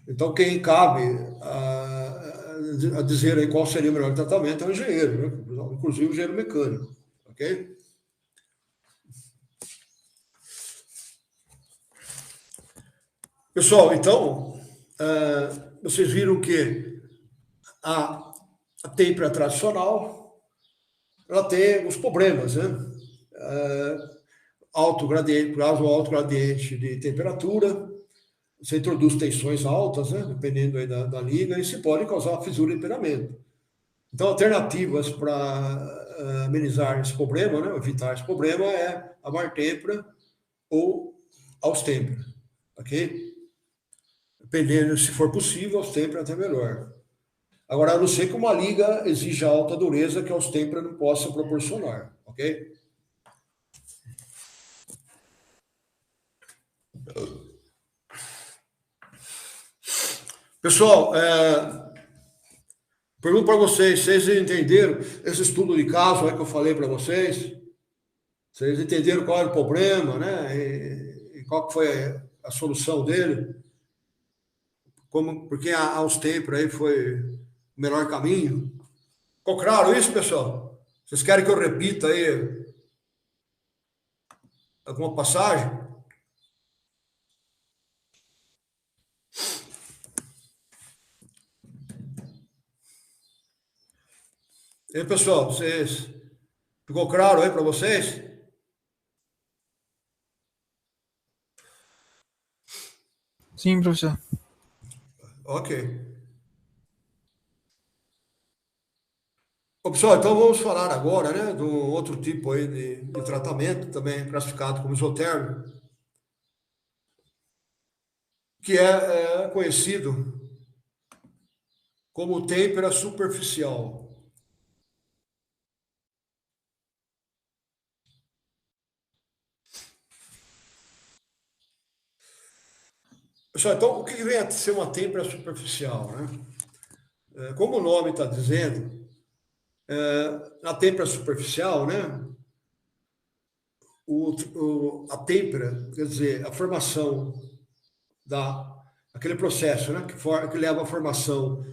Então, quem cabe a dizer aí qual seria o melhor tratamento é o engenheiro, né? Inclusive o engenheiro mecânico. Ok? Pessoal, então, vocês viram que a tempera tradicional ela tem os problemas, né? Alto gradiente, alto gradiente de temperatura, você introduz tensões altas, né? Dependendo aí da liga, e isso pode causar fissura e empenamento. Então, alternativas para amenizar esse problema, né? Evitar esse problema é a martempra ou aos tempra, ok? Dependendo, se for possível, aos tempra até melhor. Agora, a não ser que uma liga exija alta dureza que aos tempra não possa proporcionar, ok? Pessoal, pergunto para vocês entenderam esse estudo de caso aí que eu falei para vocês? Vocês entenderam qual era o problema, né? E qual que foi a solução dele? Porque a Austeper aí foi o melhor caminho? Ficou claro isso, pessoal? Vocês querem que eu repita aí alguma passagem? E aí, pessoal, ficou claro aí para vocês? Sim, professor. Ok. Bom, pessoal, então vamos falar agora, né, do outro tipo aí de tratamento, também classificado como isotérmico, que é conhecido como têmpera superficial. Pessoal, então o que vem a ser uma têmpera superficial, né? Como o nome está dizendo, na têmpera superficial, né, a têmpera, quer dizer, a formação aquele processo, né, que leva à formação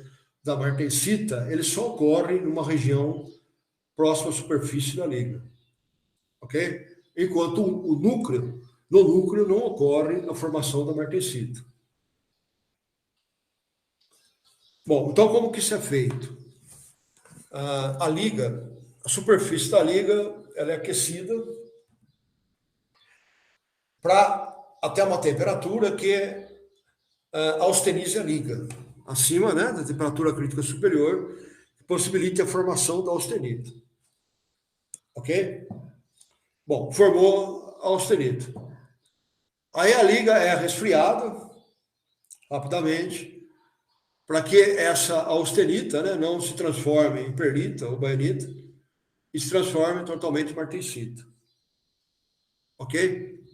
da martensita, ele só ocorre numa região próxima à superfície da liga, ok? Enquanto no núcleo não ocorre a formação da martensita. Bom, então como que isso é feito? A liga, a superfície da liga, ela é aquecida para até uma temperatura que austenize a liga, acima, né, da temperatura crítica superior, que possibilite a formação da austenita. Ok? Bom, formou a austenita. Aí a liga é resfriada rapidamente para que essa austenita, né, não se transforme em perlita ou baionita e se transforme totalmente em martensita. Ok?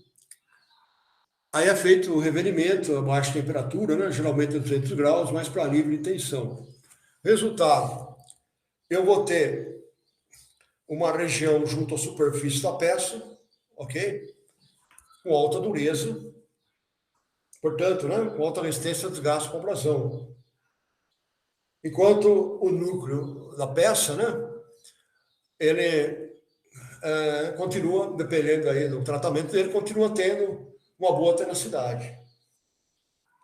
Aí é feito o revenimento a baixa temperatura, né, geralmente a 200 graus, mas para livre tensão. Resultado, eu vou ter uma região junto à superfície da peça, ok? Com alta dureza, portanto, né, com alta resistência a desgaste com abrasão. Enquanto o núcleo da peça, né, ele continua, dependendo aí do tratamento dele, continua tendo uma boa tenacidade.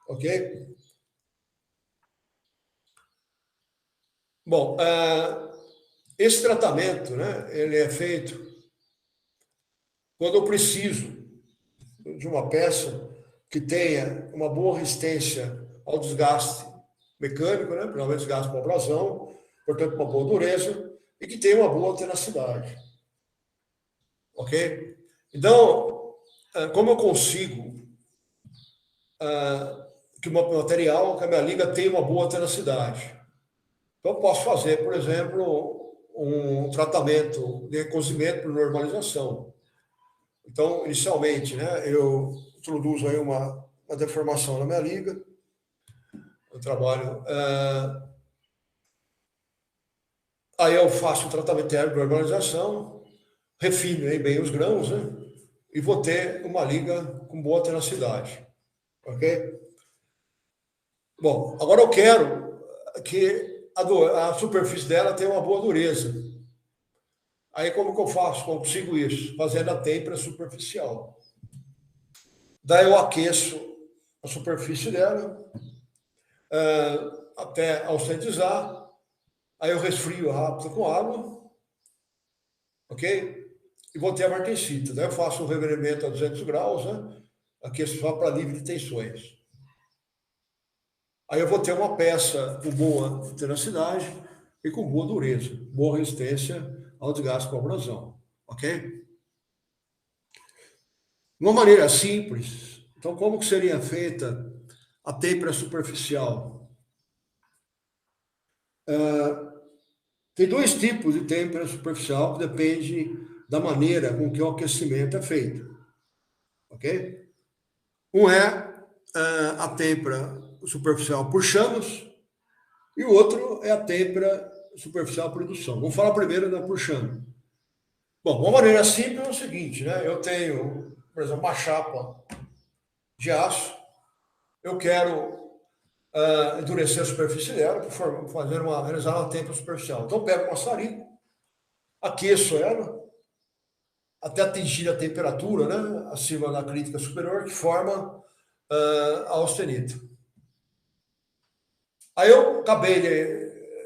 Ok? Bom, esse tratamento, né, ele é feito quando eu preciso de uma peça que tenha uma boa resistência ao desgaste mecânico, né, principalmente desgaste com abrasão, portanto, uma boa dureza, e que tenha uma boa tenacidade. Ok? Então, como eu consigo que o material, que a minha liga tenha uma boa tenacidade? Então, eu posso fazer, por exemplo, um tratamento de cozimento por normalização. Então, inicialmente, né, eu introduzo aí uma deformação na minha liga, eu trabalho. Aí eu faço o tratamento térmico de normalização, refino aí bem os grãos, né, e vou ter uma liga com boa tenacidade. Ok? Bom, agora eu quero que a superfície dela tenha uma boa dureza. Aí como que eu faço? Consigo isso? Fazendo a têmpera superficial. Daí eu aqueço a superfície dela até austenizar. Aí eu resfrio rápido com água. Ok? E vou ter a martensita. Daí eu faço um revenimento a 200 graus, né? Aqueço só para livre de tensões. Aí eu vou ter uma peça com boa tenacidade e com boa dureza, boa resistência ao desgaste com abrasão, ok? De uma maneira simples, então como que seria feita a têmpera superficial? Tem dois tipos de têmpera superficial que depende da maneira com que o aquecimento é feito, ok? Um é a têmpera superficial por chanos e o outro é a têmpera superficial por indução. Vamos falar primeiro da por chano. Bom, uma maneira simples é o seguinte, né? Eu tenho, por exemplo, uma chapa de aço, eu quero endurecer a superfície dela, realizar uma tampa superficial. Então, eu pego um maçarico, aqueço ela, até atingir a temperatura, né, acima da crítica superior, que forma a austenita. Aí eu acabei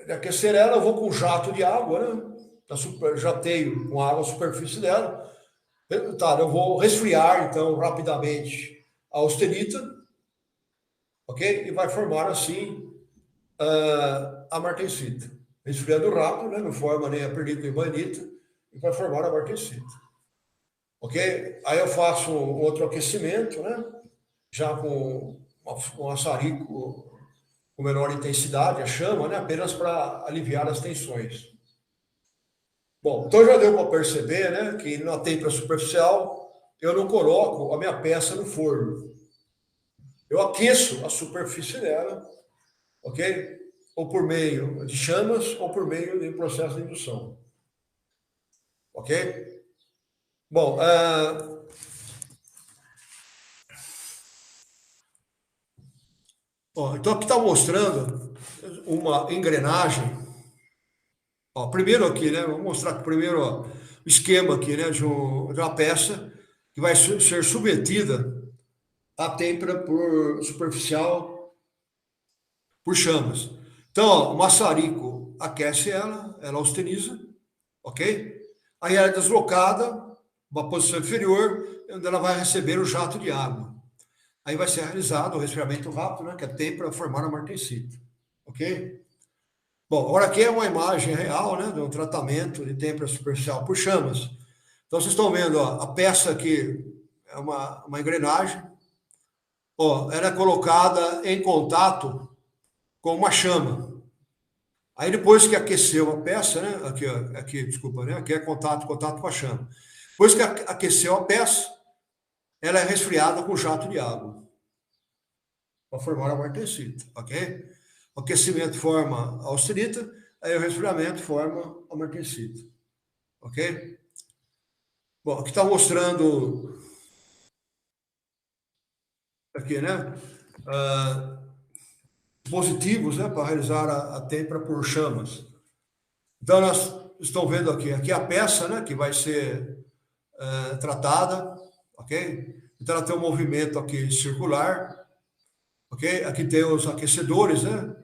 de aquecer ela, eu vou com um jato de água, né, jateio com água a superfície dela. Eu vou resfriar, então, rapidamente a austenita, ok? E vai formar, assim, a martensita. Resfriando rápido, né, não forma nem a perlita nem a bainita, e vai formar a martensita. Ok? Aí eu faço um outro aquecimento, né? Já com um maçarico com menor intensidade, a chama, né? Apenas para aliviar as tensões. Bom, então já deu para perceber, né? Que na temperatura superficial eu não coloco a minha peça no forno. Eu aqueço a superfície dela, ok? Ou por meio de chamas ou por meio de processo de indução. Ok? Bom, então aqui está mostrando uma engrenagem. Primeiro aqui, né? Vou mostrar aqui primeiro o esquema aqui, né? De uma peça que vai ser submetida à têmpera superficial por chamas. Então, o maçarico aquece ela austeniza, ok? Aí ela é deslocada uma posição inferior, onde ela vai receber o jato de água. Aí vai ser realizado o resfriamento rápido, né? Que é a têmpera formar a martensita, ok? Bom, agora aqui é uma imagem real, né, de um tratamento de têmpera superficial por chamas. Então, vocês estão vendo, ó, a peça aqui é uma engrenagem, ó, ela é colocada em contato com uma chama. Aí, depois que aqueceu a peça, né, aqui, desculpa, né, aqui é contato com a chama. Depois que aqueceu a peça, ela é resfriada com jato de água para formar a martensita, ok? O aquecimento forma a austenita, aí o resfriamento forma a martensita. Ok? Bom, aqui está mostrando aqui, né? Dispositivos, né, para realizar a têmpera por chamas. Então, nós estamos vendo aqui a peça, né, que vai ser tratada, ok? Então, ela tem um movimento aqui circular, ok? Aqui tem os aquecedores, né?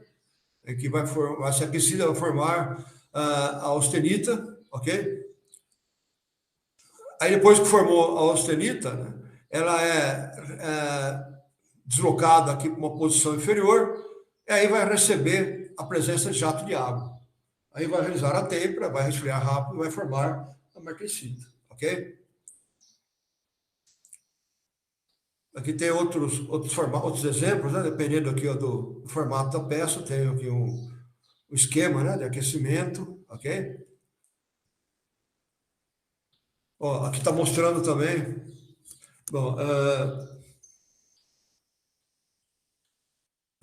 Que vai ser aquecida, vai formar a austenita, ok? Aí, depois que formou a austenita, né, ela é deslocada aqui para uma posição inferior, e aí vai receber a presença de jato de água. Aí vai realizar a têmpera, vai resfriar rápido, vai formar a martensita, ok? Aqui tem outros exemplos, né? Dependendo aqui ó, do formato da peça, tem aqui um esquema, né, de aquecimento, ok? Ó, aqui está mostrando também, bom,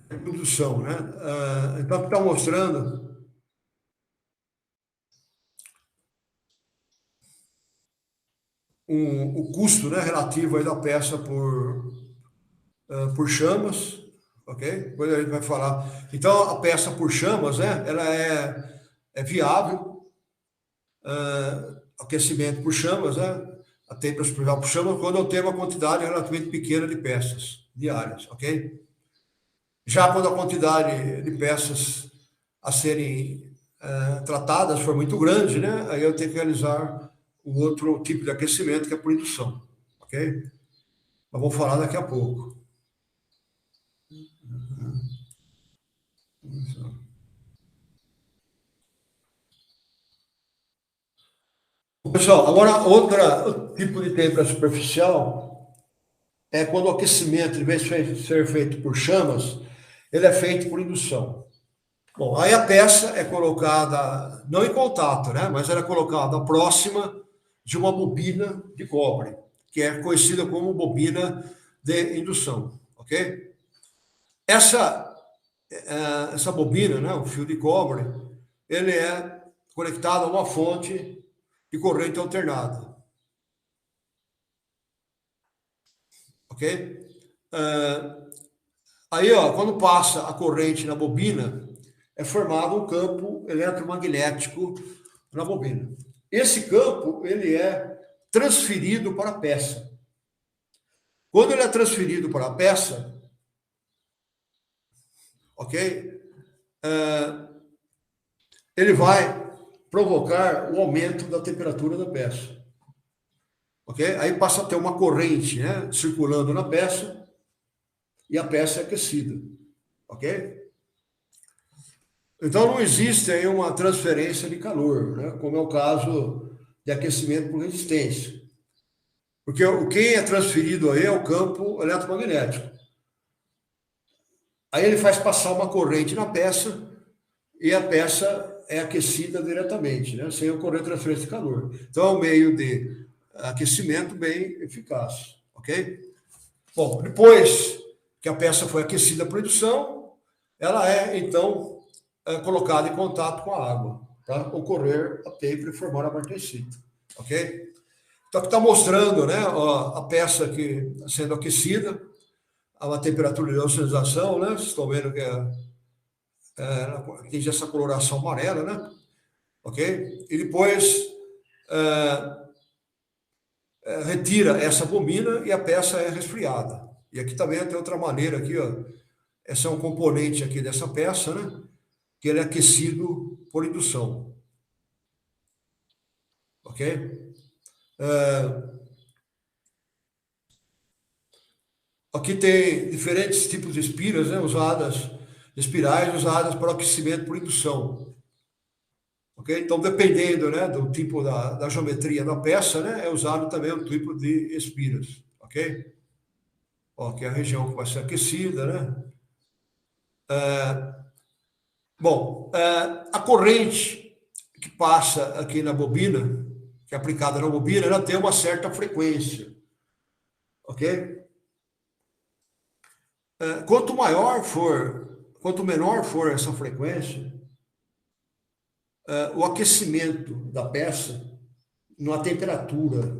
produção, né? Então, aqui está mostrando o custo, né, relativo aí da peça por chamas, ok? Depois a gente vai falar. Então, a peça por chamas, né, ela é viável, aquecimento por chamas, né? A temperatura superficial por chamas, quando eu tenho uma quantidade relativamente pequena de peças diárias, ok? Já quando a quantidade de peças a serem tratadas for muito grande, né? Aí eu tenho que realizar o outro tipo de aquecimento, que é por indução, ok? Mas vou falar daqui a pouco. Pessoal, agora outro tipo de têmpera superficial é quando o aquecimento, em vez de ser feito por chamas, ele é feito por indução. Bom, aí a peça é colocada, não em contato, né? Mas ela é colocada próxima de uma bobina de cobre, que é conhecida como bobina de indução, ok? Essa bobina, né, o fio de cobre, ele é conectado a uma fonte e corrente alternada. Ok? Aí, ó, quando passa a corrente na bobina, é formado um campo eletromagnético na bobina. Esse campo, ele é transferido para a peça. Quando ele é transferido para a peça, ok? Ele vai provocar o aumento da temperatura da peça. Ok? Aí passa a ter uma corrente, né, circulando na peça e a peça é aquecida. Ok? Então não existe aí uma transferência de calor, né, como é o caso de aquecimento por resistência. Porque o que é transferido aí é o campo eletromagnético. Aí ele faz passar uma corrente na peça e a peça é aquecida diretamente, né, sem ocorrer transferência de calor. Então é um meio de aquecimento bem eficaz, ok? Bom, depois que a peça foi aquecida para indução, ela é, então, colocada em contato com a água, para ocorrer a taper e formar a martensita, ok? Então, aqui está mostrando, né, ó, a peça aqui sendo aquecida, a uma temperatura de oxidação, né? Vocês estão vendo que tem essa coloração amarela, né? Ok? E depois retira essa bobina e a peça é resfriada. E aqui também tem outra maneira aqui, ó. Esse é um componente aqui dessa peça, né? Que ele é aquecido por indução. Ok? Aqui tem diferentes tipos de espiras, né? Espirais usadas para aquecimento por indução. Ok? Então, dependendo, né, do tipo da geometria da peça, né, é usado também o tipo de espiras. Ok? Ó, aqui é a região que vai ser aquecida, né? Bom, a corrente que passa aqui na bobina, que é aplicada na bobina, ela tem uma certa frequência. Ok? Quanto menor for essa frequência, o aquecimento da peça, numa temperatura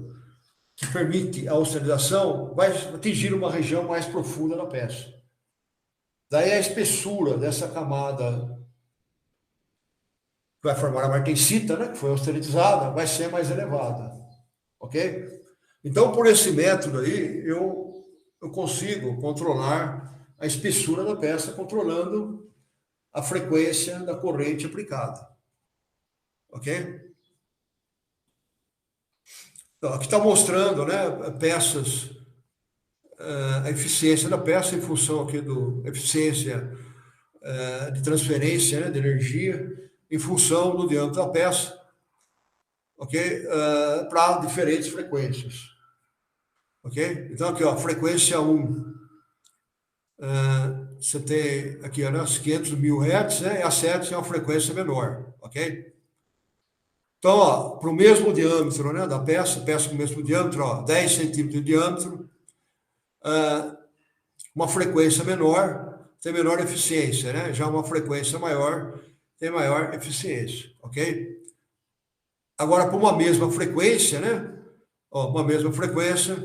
que permite a oxidação, vai atingir uma região mais profunda da peça. Daí a espessura dessa camada que vai formar a martensita, né, que foi austerizada, vai ser mais elevada. Ok? Então, por esse método aí, eu consigo controlar a espessura da peça, controlando a frequência da corrente aplicada. Ok? Então, aqui está mostrando, né, peças, a eficiência da peça em função aqui do eficiência de transferência, né, de energia, em função do diâmetro da peça, ok? Para diferentes frequências. Ok? Então, aqui, ó, frequência 1, você tem aqui, ó, né, 500 mil Hz, né, e a 7 é uma frequência menor, ok? Então, para o mesmo diâmetro, né, da peça com o mesmo diâmetro, ó, 10 centímetros de diâmetro, uma frequência menor tem menor eficiência, né? Já uma frequência maior tem maior eficiência, ok? Agora, para uma mesma frequência, né? Ó, uma mesma frequência,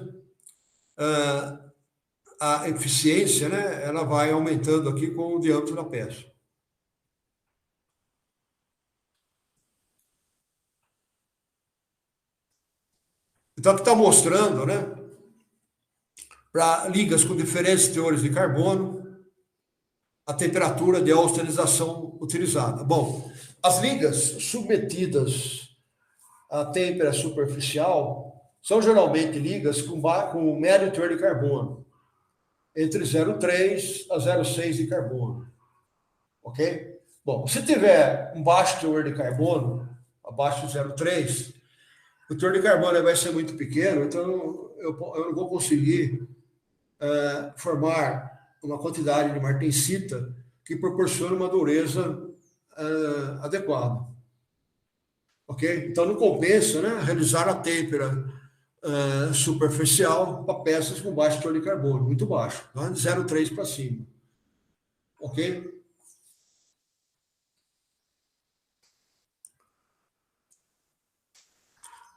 a eficiência, né? Ela vai aumentando aqui com o diâmetro da peça. Então, aqui está mostrando, né? Para ligas com diferentes teores de carbono, a temperatura de austerização utilizada. Bom, as ligas submetidas à têmpera superficial são geralmente ligas com médio teor de carbono, entre 0,3 a 0,6 de carbono. Ok? Bom, se tiver um baixo teor de carbono, abaixo de 0,3, o teor de carbono vai ser muito pequeno, então eu não vou conseguir formar uma quantidade de martensita que proporcione uma dureza adequada. Ok? Então não compensa, né, realizar a têmpera superficial para peças com baixo teor de carbono, muito baixo, tá? De 0,3 para cima. Ok?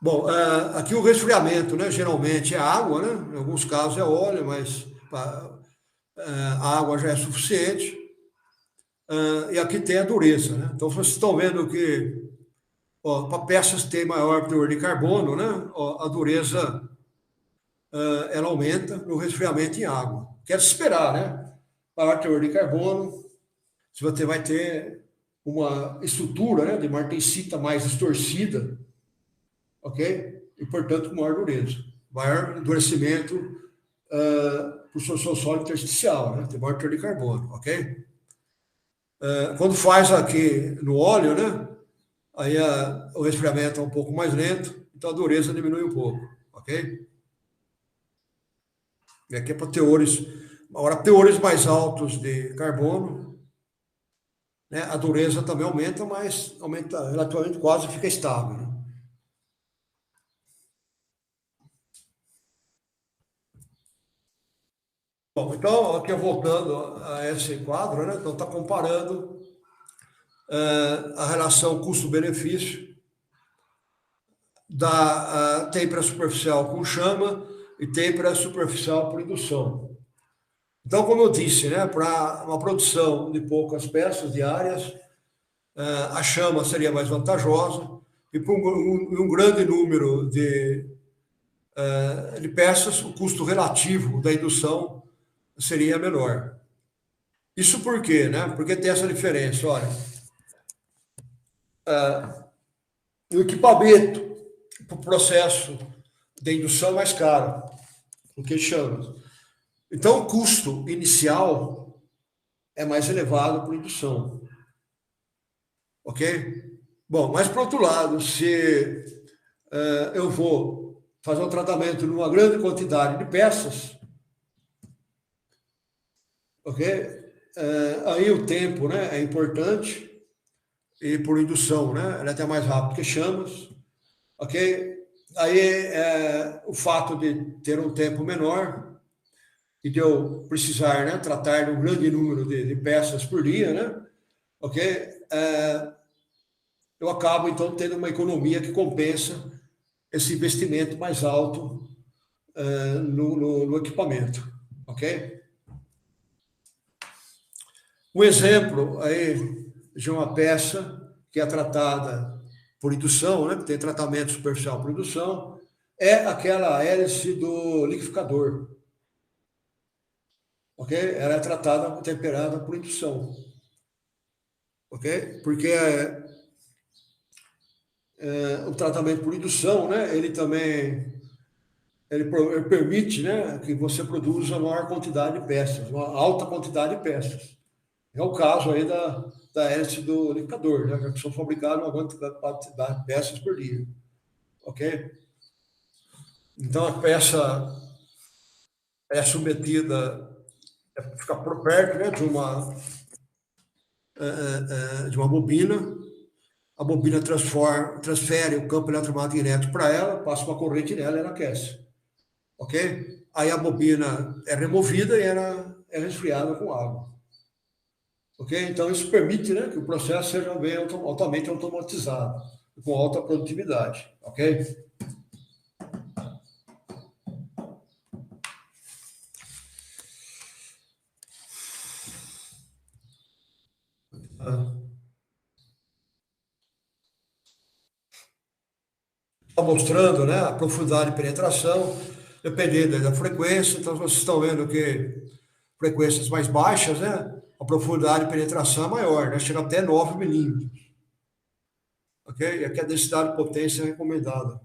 Bom, aqui o resfriamento, né, geralmente é água, né? Em alguns casos é óleo, mas a água já é suficiente. E aqui tem a dureza, né? Então vocês estão vendo que para peças que têm maior teor de carbono, né, a dureza ela aumenta no resfriamento em água. Quer se esperar, né? Maior teor de carbono, se você vai ter uma estrutura, né, de martensita mais distorcida, ok? E, portanto, maior dureza. Maior endurecimento por seu sólido intersticial, né? Tem maior teor de carbono, ok? Quando faz aqui no óleo, né? Aí o resfriamento é um pouco mais lento, então a dureza diminui um pouco, ok? E aqui é para teores, agora teores mais altos de carbono, né? A dureza também aumenta, mas aumenta relativamente quase fica estável, né? Bom, então, aqui voltando a esse quadro, né? Então, está comparando a relação custo-benefício da têmpera superficial com chama e têmpera superficial por indução. Então, como eu disse, né, para uma produção de poucas peças diárias, a chama seria mais vantajosa, e para um grande número de peças, o custo relativo da indução seria menor. Isso por quê? Né? Porque tem essa diferença. Olha, o equipamento para o processo de indução é mais caro do que chama. Então, o custo inicial é mais elevado por indução. Ok? Bom, mas por outro lado, se eu vou fazer um tratamento numa grande quantidade de peças, ok? Aí o tempo, né, é importante e por indução, né? Ela é até mais rápido que chamas, ok? Aí o fato de ter um tempo menor e de eu precisar, né, tratar de um grande número de peças por dia, né? Ok? Eu acabo então tendo uma economia que compensa esse investimento mais alto no equipamento, ok? Um exemplo aí de uma peça que é tratada por indução, né, que tem tratamento superficial por indução, é aquela hélice do liquidificador, ok? Ela é tratada, temperada por indução, ok? Porque o tratamento por indução, né, ele também ele permite, né, que você produza maior quantidade de peças, uma alta quantidade de peças. É o caso aí da hélice do liquidificador, né, que são fabricadas uma quantidade de peças por dia, ok? Então a peça é submetida, fica por perto, né, de uma bobina, a bobina transfere o campo eletromagnético para ela, passa uma corrente nela e ela aquece, ok? Aí a bobina é removida e ela é resfriada com água. Ok? Então, isso permite, né, que o processo seja bem altamente automatizado, com alta produtividade. Ok? Está mostrando, né, a profundidade de penetração, dependendo da frequência. Então, vocês estão vendo que frequências mais baixas, né, a profundidade de penetração é maior, né, chega até 9 milímetros. Ok? E aqui a densidade de potência é recomendada.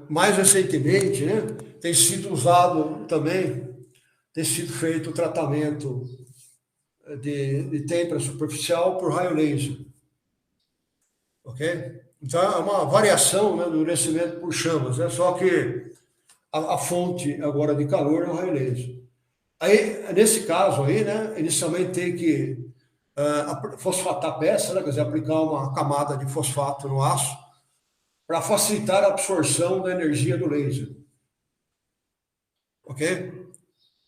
Mais recentemente, né, tem sido usado também, tem sido feito o tratamento de têmpera superficial por raio laser, ok? Então é uma variação, né, do endurecimento por chamas, né? Só que a fonte agora de calor é o raio laser. Aí, nesse caso aí, né, inicialmente tem que fosfatar a peça, né, quer dizer, aplicar uma camada de fosfato no aço para facilitar a absorção da energia do laser, ok?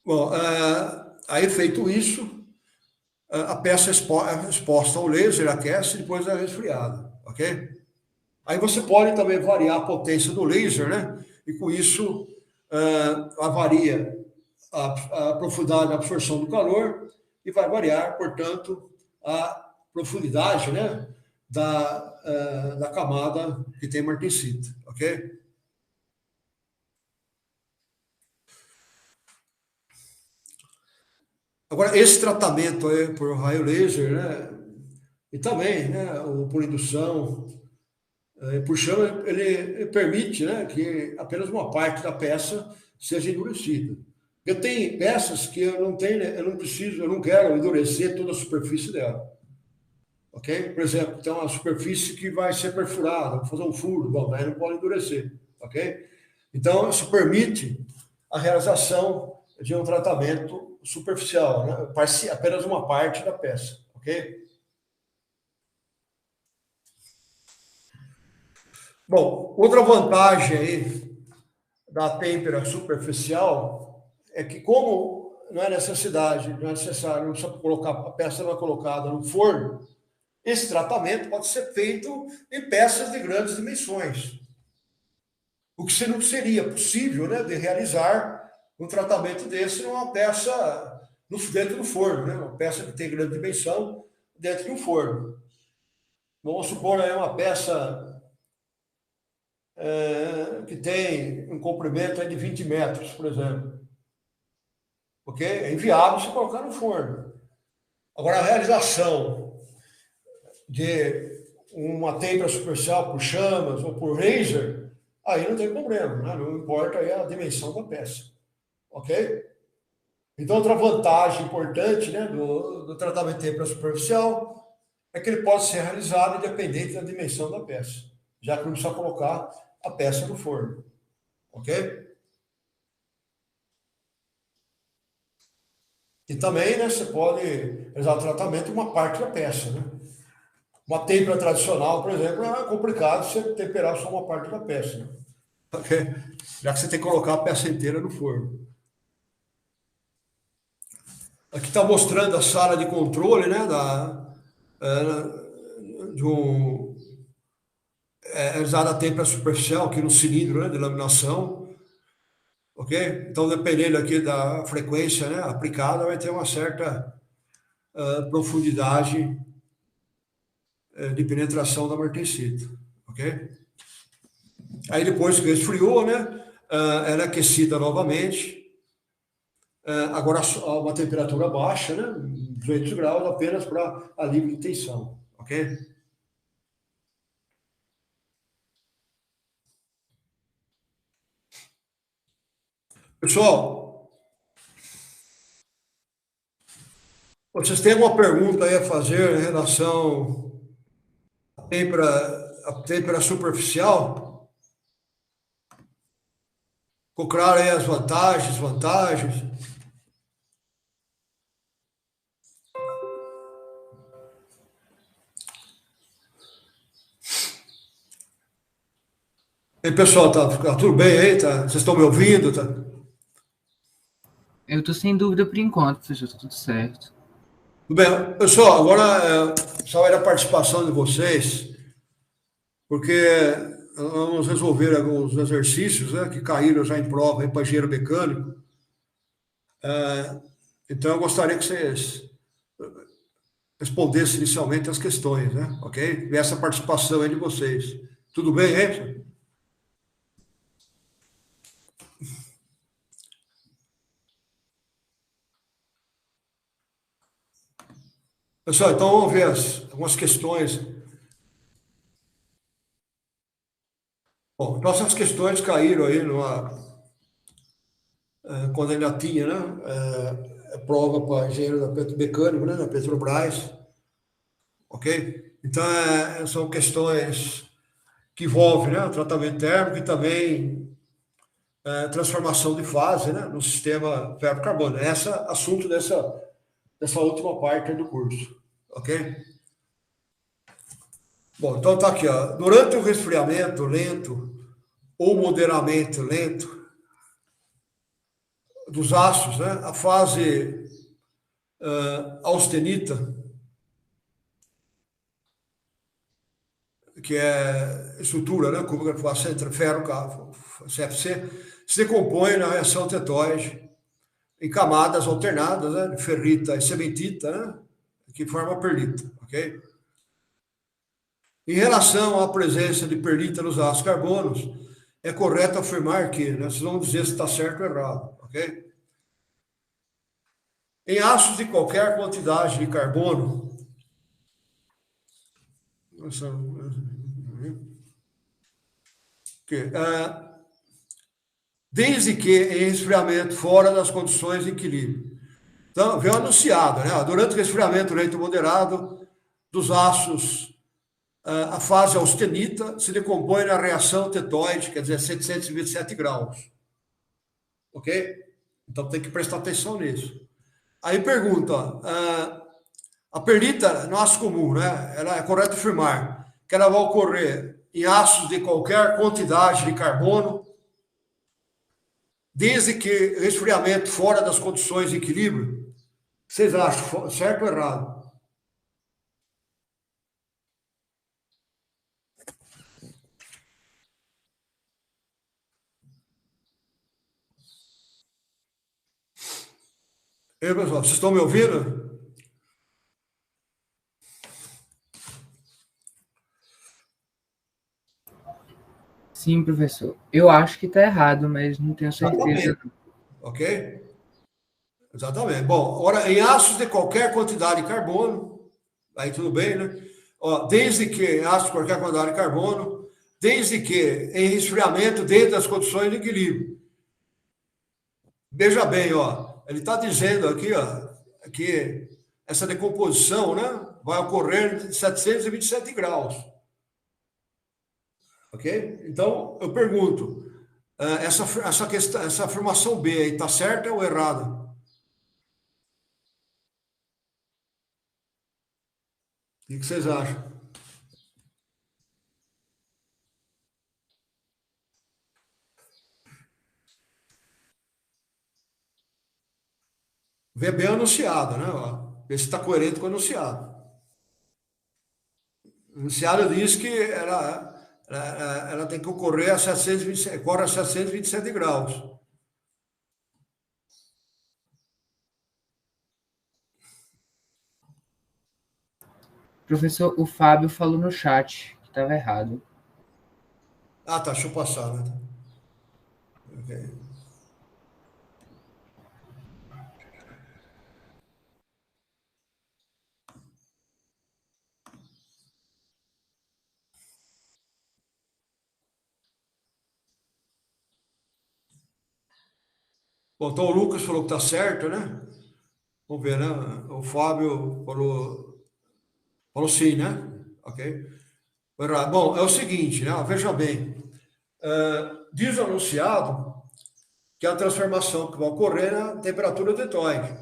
Bom, aí feito isso, a peça é exposta ao laser, aquece e depois é resfriada. ok? Aí você pode também variar a potência do laser, né? E com isso varia a profundidade da absorção do calor e vai variar, portanto, a profundidade, né, da camada que tem martensita, ok? Agora, esse tratamento aí por raio laser, né, e também, né, por indução, por chama, ele permite, né, que apenas uma parte da peça seja endurecida. Eu tenho peças que eu não tenho, eu não preciso, eu não quero endurecer toda a superfície dela. Ok? Por exemplo, tem uma superfície que vai ser perfurada, vou fazer um furo, bom, daí não pode endurecer. Ok? Então, isso permite a realização de um tratamento superficial, né? Apenas uma parte da peça. Ok? Bom, outra vantagem aí da têmpera superficial é que, como não é necessário, não precisa colocar, a peça não é colocada no forno, esse tratamento pode ser feito em peças de grandes dimensões, o que não seria possível, né, de realizar um tratamento desse numa peça dentro do forno, né, uma peça que tem grande dimensão dentro de um forno. Vamos supor aí uma peça que tem um comprimento de 20 metros, por exemplo. Porque é inviável se colocar no forno. Agora, a realização de uma têmpera superficial por chamas ou por laser, aí não tem problema, né? Não importa aí a dimensão da peça. Ok? Então, outra vantagem importante, né, do tratamento de têmpera superficial é que ele pode ser realizado independente da dimensão da peça, já que não precisa colocar a peça no forno. Ok? E também, né, você pode realizar o tratamento de uma parte da peça, né? Uma têmpera tradicional, por exemplo, é complicado você temperar só uma parte da peça, né? Ok? Já que você tem que colocar a peça inteira no forno. Aqui está mostrando a sala de controle, né, de usada a têmpera superficial aqui no cilindro, né, de laminação, ok? Então, dependendo aqui da frequência, né, aplicada, vai ter uma certa profundidade de penetração da martensita, ok? Aí depois que esfriou, né, ela é aquecida novamente, agora a uma temperatura baixa, né, 200 graus, apenas para alívio de tensão, ok? Pessoal, vocês têm alguma pergunta aí a fazer em relação à têmpera superficial? Ficou claro aí as vantagens, desvantagens? E aí, pessoal, tá tudo bem aí? Tá? Vocês estão me ouvindo? Tá? Eu tô sem dúvida por enquanto, professor, tá tudo certo. Tudo bem. Pessoal, agora só era a participação de vocês, porque vamos resolver alguns exercícios, né, que caíram já em prova para engenheiro mecânico. Então, eu gostaria que vocês respondessem inicialmente as questões, né? Ok? E essa participação aí de vocês. Tudo bem, hein? Pessoal, então vamos ver algumas questões. Bom, então essas questões caíram aí quando ainda tinha, né? Prova para engenheiro mecânico, né? Da Petrobras. Ok? Então, são questões que envolvem, né, o tratamento térmico e também transformação de fase, né, no sistema ferro-carbono. Esse é assunto dessa última parte do curso. Ok? Bom, então tá aqui, ó. Durante o resfriamento lento ou moderadamente lento dos ácidos, né, a fase austenita, que é estrutura, né? Como ferro, CFC, se decompõe na reação tetóide em camadas alternadas, né? Ferrita e cementita, né? Que forma perlita, ok? Em relação à presença de perlita nos ácidos carbonos, é correto afirmar que, né? Vocês vão dizer se está certo ou errado, ok? Em ácidos de qualquer quantidade de carbono, desde que em resfriamento fora das condições de equilíbrio. Então, veio anunciado, né? Durante o resfriamento lento moderado dos ácidos, a fase austenita se decompõe na reação tetóide, quer dizer, 727 graus. Ok? Então tem que prestar atenção nisso. Aí pergunta, a perlita no ácido comum, né? Ela é correto afirmar que ela vai ocorrer em ácidos de qualquer quantidade de carbono, desde que resfriamento fora das condições de equilíbrio. Vocês acham certo ou errado? Ei, pessoal, vocês estão me ouvindo? Sim, professor. Eu acho que está errado, mas não tenho certeza. Ok? Exatamente. Bom, agora, em ácidos de qualquer quantidade de carbono, aí tudo bem, né? Ó, desde que ácidos de qualquer quantidade de carbono, desde que em resfriamento dentro das condições de equilíbrio. Veja bem, ó, ele está dizendo aqui, ó, que essa decomposição, né, vai ocorrer em 727 graus. Ok? Então, eu pergunto, essa afirmação B aí está certa ou errada? O que vocês acham? Vê bem anunciado, né? Vê se está coerente com o anunciado. O enunciado diz que ela tem que ocorrer a 727, corre a 727 graus. Professor, o Fábio falou no chat que estava errado. Ah, tá, deixa eu passar, né? Okay. Bom, então o Lucas falou que está certo, né? Vamos ver, né? O Fábio falou sim, né? Ok. Bom, é o seguinte, né? Veja bem. Diz o anunciado que é a transformação que vai ocorrer na temperatura tetóide.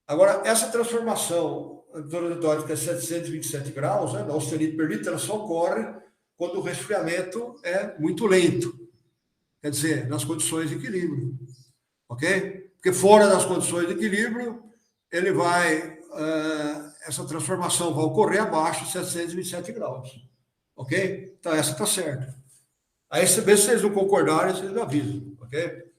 Agora, essa transformação na temperatura tetóide, que é 727 graus, né? Da austenite perlita, ela só ocorre quando o resfriamento é muito lento. Quer dizer, nas condições de equilíbrio. Ok? Porque fora das condições de equilíbrio, ele vai, essa transformação vai ocorrer abaixo de 727 graus. Ok? Então, essa está certa. Aí, se vocês não concordarem, vocês me avisam. Ok?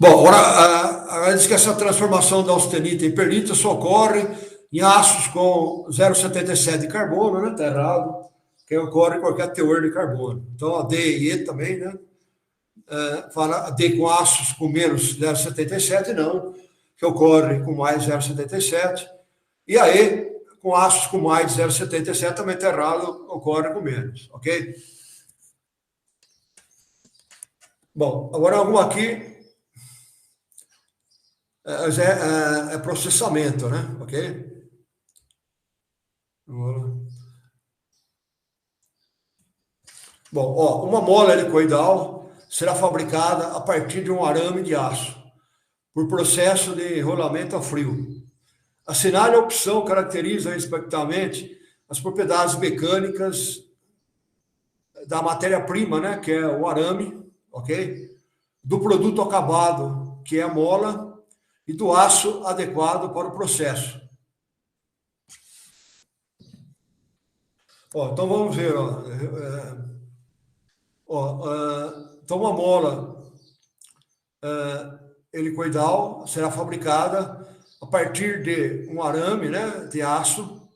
Bom, agora diz que essa transformação da austenita em perlita só ocorre em ácidos com 0,77 de carbono, né? Está errado. Que ocorre em qualquer teor de carbono. Então, a D e E também, né? Fala D com ácidos com menos 0,77, não, que ocorre com mais 0,77. E a E com ácidos com mais 0,77 também está errado, ocorre com menos, ok? Bom, agora alguma aqui é processamento, né? Ok? Bom, ó, uma mola helicoidal será fabricada a partir de um arame de aço, por processo de enrolamento a frio. Assinale a opção caracteriza, respectivamente, as propriedades mecânicas da matéria-prima, né, que é o arame, ok? Do produto acabado, que é a mola, e do aço adequado para o processo. Ó, então vamos ver. Então uma mola helicoidal será fabricada a partir de um arame, né, de aço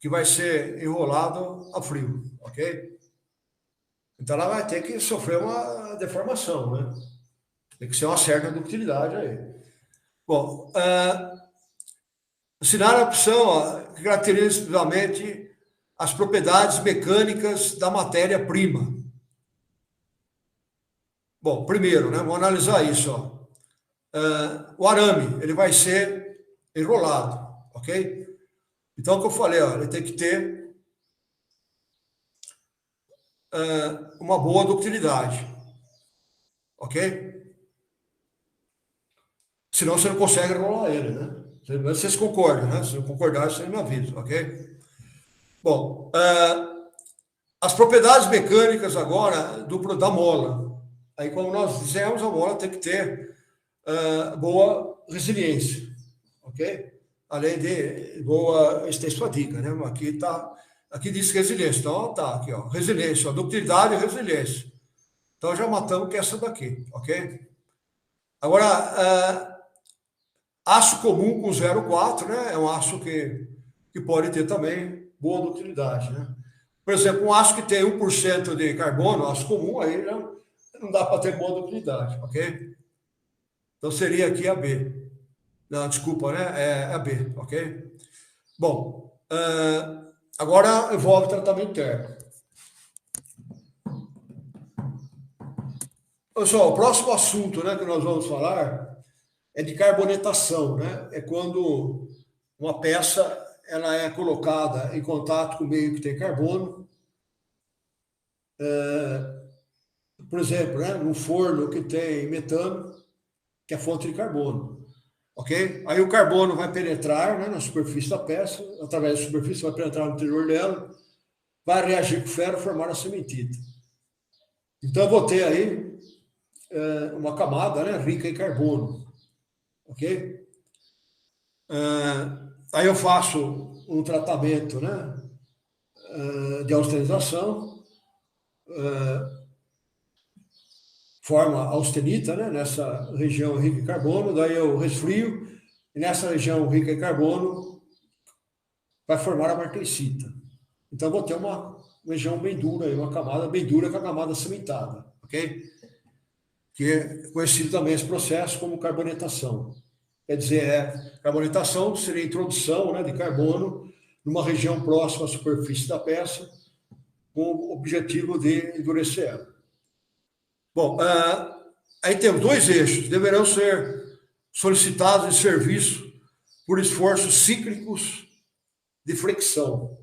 que vai ser enrolado a frio, ok? Então ela vai ter que sofrer uma deformação, né? Tem que ser uma certa ductilidade aí. Bom, assinar a opção ó, que caracteriza exclusivamente as propriedades mecânicas da matéria-prima. Bom, primeiro, né, vamos analisar isso. Ó. O arame, ele vai ser enrolado, ok? Então, o que eu falei, ó, ele tem que ter uma boa ductilidade, ok? Senão você não consegue enrolar ele, né? Vocês concordam, né? Se não concordar, você me avisa, ok? Bom, as propriedades mecânicas agora da mola. Aí, como nós dissemos, a mola tem que ter boa resiliência, ok? Além de boa fadiga, né? Aqui diz resiliência, então tá aqui, ó, resiliência, ó, ductilidade e resiliência. Então já matamos que é essa daqui, ok? Agora, aço comum com 0,4, né? É um aço que pode ter também boa ductilidade, né? Por exemplo, um aço que tem 1% de carbono, aço comum, aí não dá para ter boa ductilidade, ok? Então seria aqui a B. Não, desculpa, né? É a B, ok? Bom, agora envolve tratamento térmico. Pessoal, o próximo assunto, né, que nós vamos falar é de carbonetação, né? É quando uma peça ela é colocada em contato com o meio que tem carbono. Por exemplo, né, num forno que tem metano, que é fonte de carbono. Ok? Aí o carbono vai penetrar, né, na superfície da peça, através da superfície, vai penetrar no interior dela, vai reagir com o ferro e formar a cementita. Então eu vou ter aí uma camada, né, rica em carbono. Ok? Aí eu faço um tratamento, né, de austerização, forma austenita, né, nessa região rica em carbono, daí eu resfrio, e nessa região rica em carbono vai formar a martensita. Então, eu vou ter uma região bem dura, uma camada bem dura com a camada cimentada, ok? Que é conhecido também esse processo como carbonetação. Quer dizer, carbonetação seria a introdução, né, de carbono numa região próxima à superfície da peça, com o objetivo de endurecer ela. Bom, aí temos 2 eixos, deverão ser solicitados em serviço por esforços cíclicos de fricção.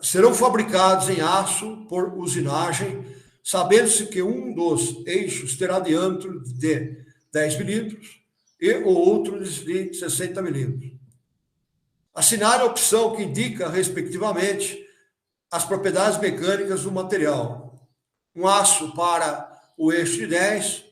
Serão fabricados em aço por usinagem, sabendo-se que um dos eixos terá diâmetro de 10 milímetros e o outro de 60 milímetros. Assinar a opção que indica, respectivamente, as propriedades mecânicas do material. Um aço para o eixo de 10,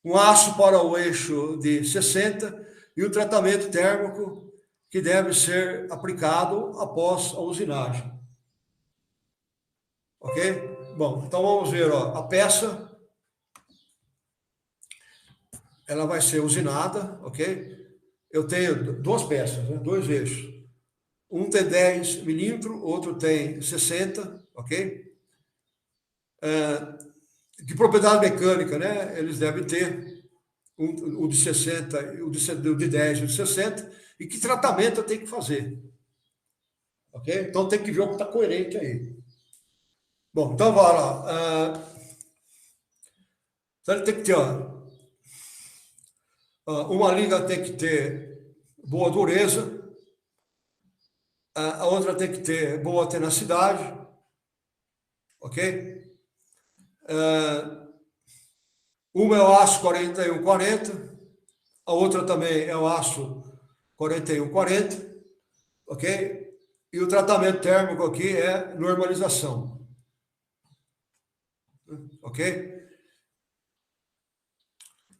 um aço para o eixo de 60 e o tratamento térmico que deve ser aplicado após a usinagem. Ok? Bom, então vamos ver, ó, a peça, ela vai ser usinada, ok? Eu tenho 2 peças, né, 2 eixos. Um tem 10 milímetros, outro tem 60, ok? De propriedade mecânica, né? Eles devem ter o de 60, o de 10 e o de 60, e que tratamento eu tenho que fazer. Ok? Então tem que ver o que está coerente aí. Bom, então vai lá. Então ele tem que ter, ó, uma liga tem que ter boa dureza, a outra tem que ter boa tenacidade, ok? Uma é o aço 4140, a outra também é o aço 4140, ok? E o tratamento térmico aqui é normalização, ok?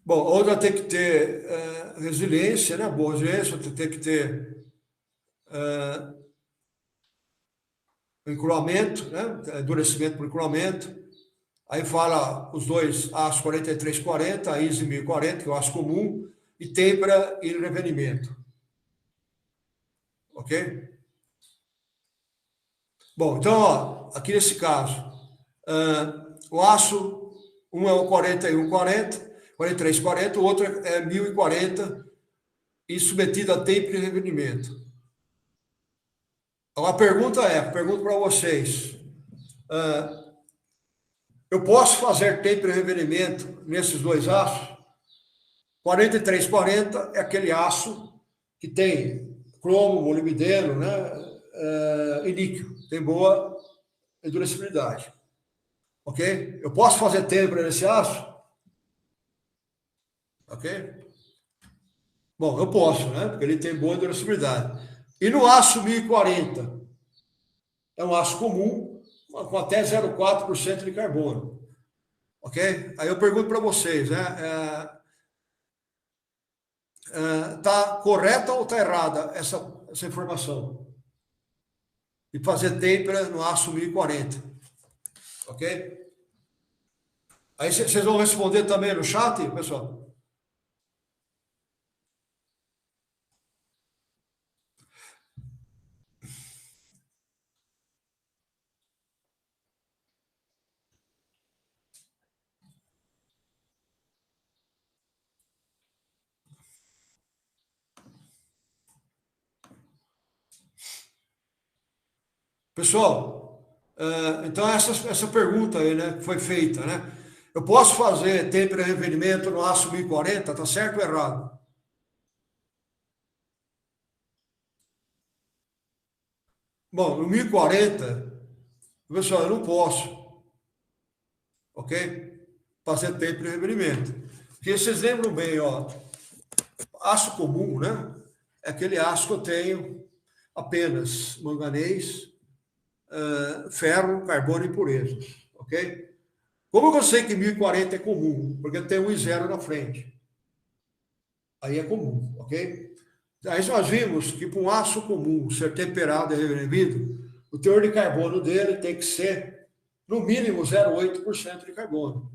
Bom, outra tem que ter resiliência, né? Boa resiliência, tem que ter encruamento, né? Endurecimento por encruamento. Aí fala os dois aços 4340, a ISO 1040, que é o aço comum, e têmpera e revenimento. Ok? Bom, então, ó, aqui nesse caso, o aço, um é o 4140, 4340, o outro é 1040 e submetido a têmpera e revenimento. Então, a pergunta pergunto para vocês, eu posso fazer têmpera e revenimento nesses dois aços? 4340 é aquele aço que tem cromo, molibdeno, né, e níquel, tem boa endurecibilidade. Ok? Eu posso fazer têmpera nesse aço? Ok? Bom, eu posso, né? Porque ele tem boa endurecibilidade. E no aço 1040, é um aço comum, com até 0,4% de carbono. Ok? Aí eu pergunto para vocês, né? Tá correta ou está errada essa informação? E fazer têmpera no aço 1040. Ok? Aí vocês vão responder também no chat, pessoal? Pessoal, então essa pergunta aí, né, que foi feita, né? Eu posso fazer têmpera e revenimento no aço 1040, tá certo ou errado? Bom, no 1040, pessoal, eu não posso, ok? Fazer têmpera e revenimento. Porque vocês lembram bem, ó, aço comum, né? É aquele aço que eu tenho apenas manganês, ferro, carbono e impurezas, ok? Como eu sei que 1040 é comum? Porque tem um e zero na frente. Aí é comum, ok? Aí nós vimos que para um aço comum ser temperado e revivido, o teor de carbono dele tem que ser, no mínimo, 0,8% de carbono.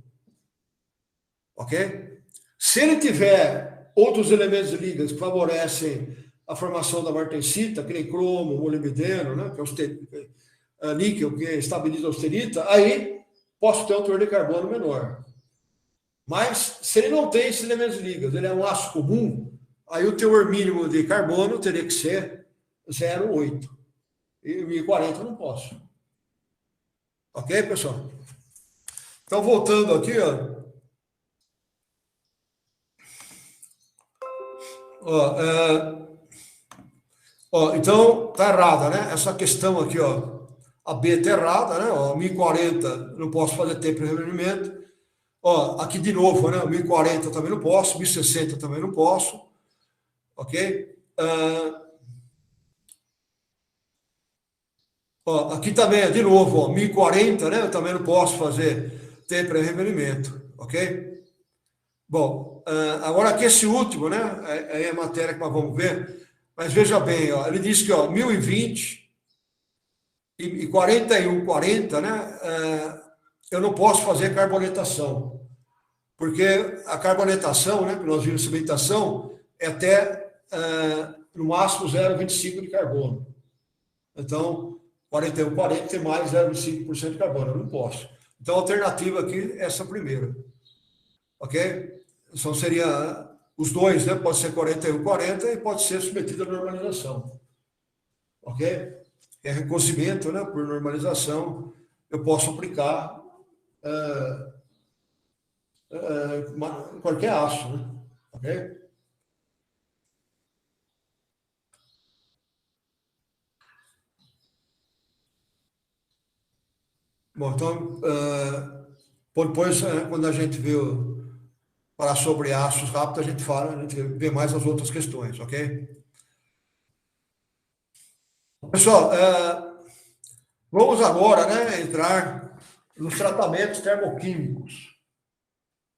Ok? Se ele tiver outros elementos ligas que favorecem a formação da martensita, que nem cromo, molibdeno, né, que é níquel, que estabiliza a austerita, aí posso ter um teor de carbono menor. Mas, se ele não tem esses elementos ligas, ele é um aço comum, aí o teor mínimo de carbono teria que ser 0,8. E 1040 eu não posso. Ok, pessoal? Então, voltando aqui, ó. Então, tá errada, né? Essa questão aqui, ó. A B tá errada, né? Ó, 1040 não posso fazer tempo de revenimento. Ó, aqui de novo, né? 1040 também não posso, 1060 também não posso. Ok? Ó, aqui também, de novo, ó, 1040, né? Eu também não posso fazer tempo de revenimento. Ok? Bom, agora aqui esse último, né? Aí é a matéria que nós vamos ver. Mas veja bem, ó, ele diz que ó, 1020 e 4140, né? Eu não posso fazer carbonetação. Porque a carbonetação, né? Que nós vimos cimentação, é até no máximo 0,25 de carbono. Então, 4140 tem mais 0,5% de carbono. Eu não posso. Então, a alternativa aqui é essa primeira. Ok? Então, seria os dois, né? Pode ser 4140 e pode ser submetido à normalização. Ok? É recozimento, né? Por normalização, eu posso aplicar qualquer aço, né? Ok? Bom, então, depois, quando a gente vê falar sobre aços rápidos, a gente fala, a gente vê mais as outras questões, ok? Pessoal, vamos agora, né, entrar nos tratamentos termoquímicos,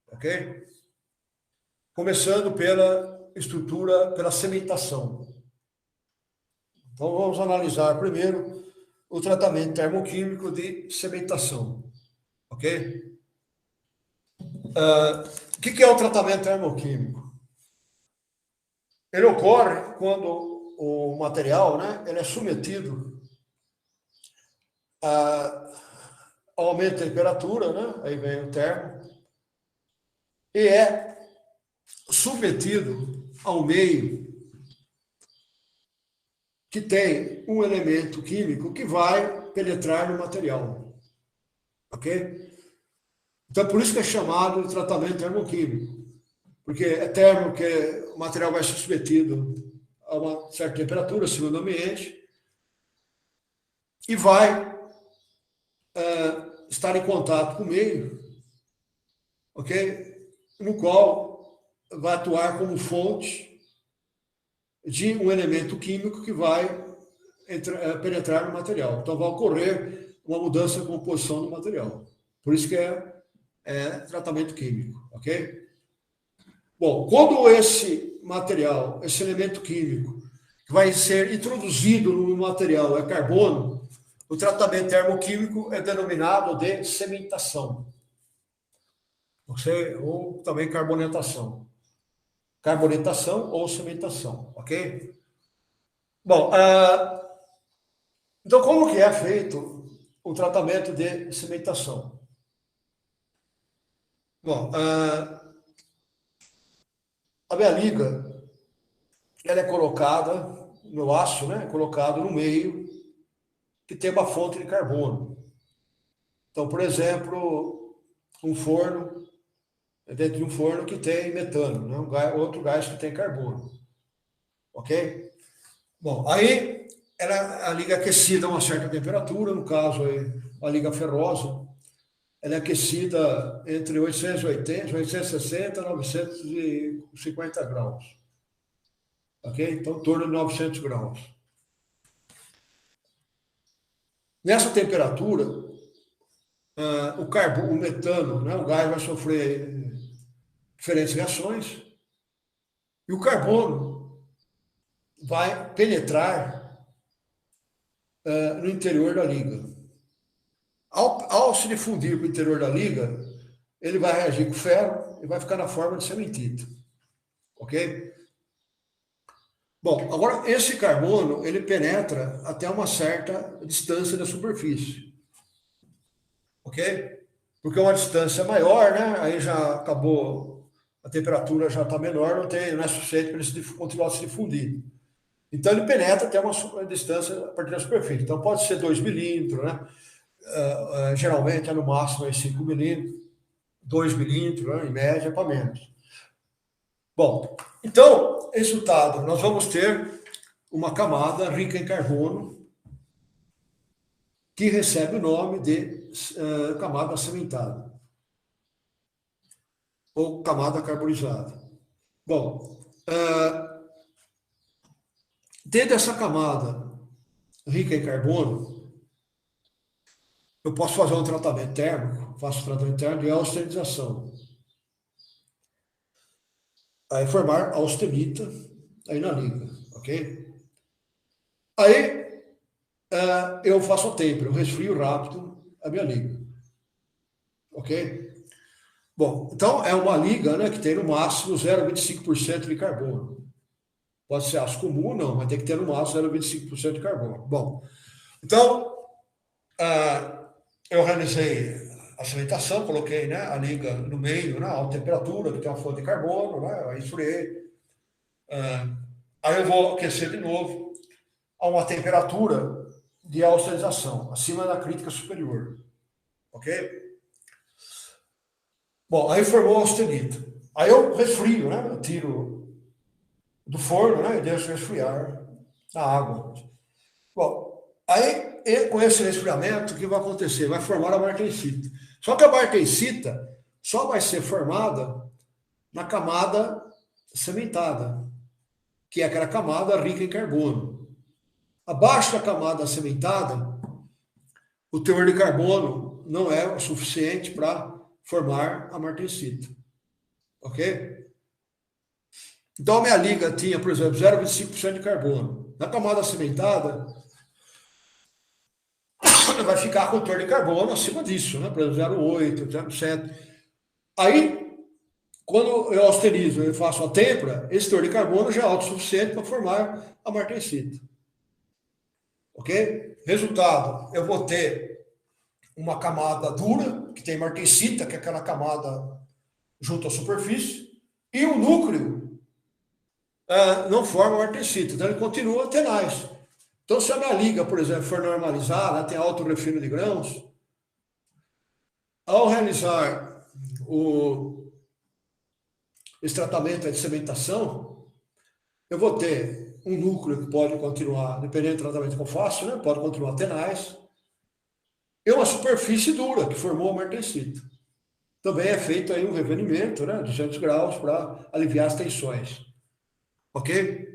ok? começando pela estrutura, pela cementação. Então, vamos analisar primeiro o tratamento termoquímico de cementação, ok? O que é o tratamento termoquímico? Ele ocorre quando o material, né, ele é submetido ao aumento de temperatura, né, aí vem o termo, e é submetido ao meio que tem um elemento químico que vai penetrar no material, ok? Então, por isso que é chamado de tratamento termoquímico, porque é termo que o material vai ser submetido a uma certa temperatura, segundo o ambiente, e vai estar em contato com o meio, ok? No qual vai atuar como fonte de um elemento químico que vai penetrar no material. Então, vai ocorrer uma mudança de composição do material. Por isso que é tratamento químico, ok? Bom, quando esse material, esse elemento químico, que vai ser introduzido no material é carbono, o tratamento termoquímico é denominado de cementação, ou também carbonatação. Carbonatação ou cementação, ok? Bom, então como que é feito o tratamento de cementação? Bom, a minha liga, ela é colocada no aço, né? Colocado no meio que tem uma fonte de carbono. Então, por exemplo, um forno, dentro de um forno que tem metano, né? Outro gás que tem carbono, ok? Bom, aí a liga é aquecida a uma certa temperatura, no caso aí, a liga ferrosa, ela é aquecida entre 880, 860 e 950 graus. Ok? Então, em torno de 900 graus. Nessa temperatura, o metano, né, o gás vai sofrer diferentes reações e o carbono vai penetrar no interior da liga. Ao se difundir para o interior da liga, ele vai reagir com ferro e vai ficar na forma de cementita. Ok? Bom, agora esse carbono, ele penetra até uma certa distância da superfície. Ok? Porque uma distância maior, né? Aí já acabou, a temperatura já está menor, não é suficiente para ele continuar a se difundir. Então ele penetra até uma distância a partir da superfície. Então pode ser 2 milímetros, né? Geralmente é no máximo 5 milímetros, 2 milímetros, né? Em média, para menos. Bom, então, resultado, nós vamos ter uma camada rica em carbono que recebe o nome de camada cimentada ou camada carbonizada. Bom, dentro dessa camada rica em carbono, eu posso fazer um tratamento térmico, faço um tratamento térmico de austenitização. Aí formar austenita aí na liga, ok? Aí eu faço a tempera, eu resfrio rápido a minha liga, ok? Bom, então é uma liga, né, que tem no máximo 0,25% de carbono. Pode ser aço comum, não, mas tem que ter no máximo 0,25% de carbono. Bom, então eu realizei a cimentação, coloquei, né, a liga no meio, na alta temperatura, que tem uma fonte de carbono, né, aí esfriei. Aí eu vou aquecer de novo a uma temperatura de austenitização, acima da crítica superior. Ok? Bom, aí formou a austenita. Aí eu resfrio, né? Eu tiro do forno, né? E deixo resfriar na água. Bom, aí com esse resfriamento, o que vai acontecer? Vai formar a martensita. Só que a martensita só vai ser formada na camada cimentada, que é aquela camada rica em carbono. Abaixo da camada cimentada, o teor de carbono não é o suficiente para formar a martensita. Ok? Então, a minha liga tinha, por exemplo, 0,25% de carbono. Na camada cimentada, vai ficar com teor de carbono acima disso, né? Por exemplo, 0,8, 0,7. Aí, quando eu austerizo e faço a têmpora, esse teor de carbono já é autossuficiente para formar a martensita. Ok? Resultado, eu vou ter uma camada dura, que tem martensita, que é aquela camada junto à superfície, e o núcleo não forma martensita, então ele continua tenaz. Então, se a minha liga, por exemplo, for normalizada, tem alto refino de grãos, ao realizar esse tratamento de cementação, eu vou ter um núcleo que pode continuar, dependendo do tratamento que eu faço, né, pode continuar tenaz, e uma superfície dura, que formou a martensita. Também é feito aí um revenimento, né, 200 graus, para aliviar as tensões. Ok?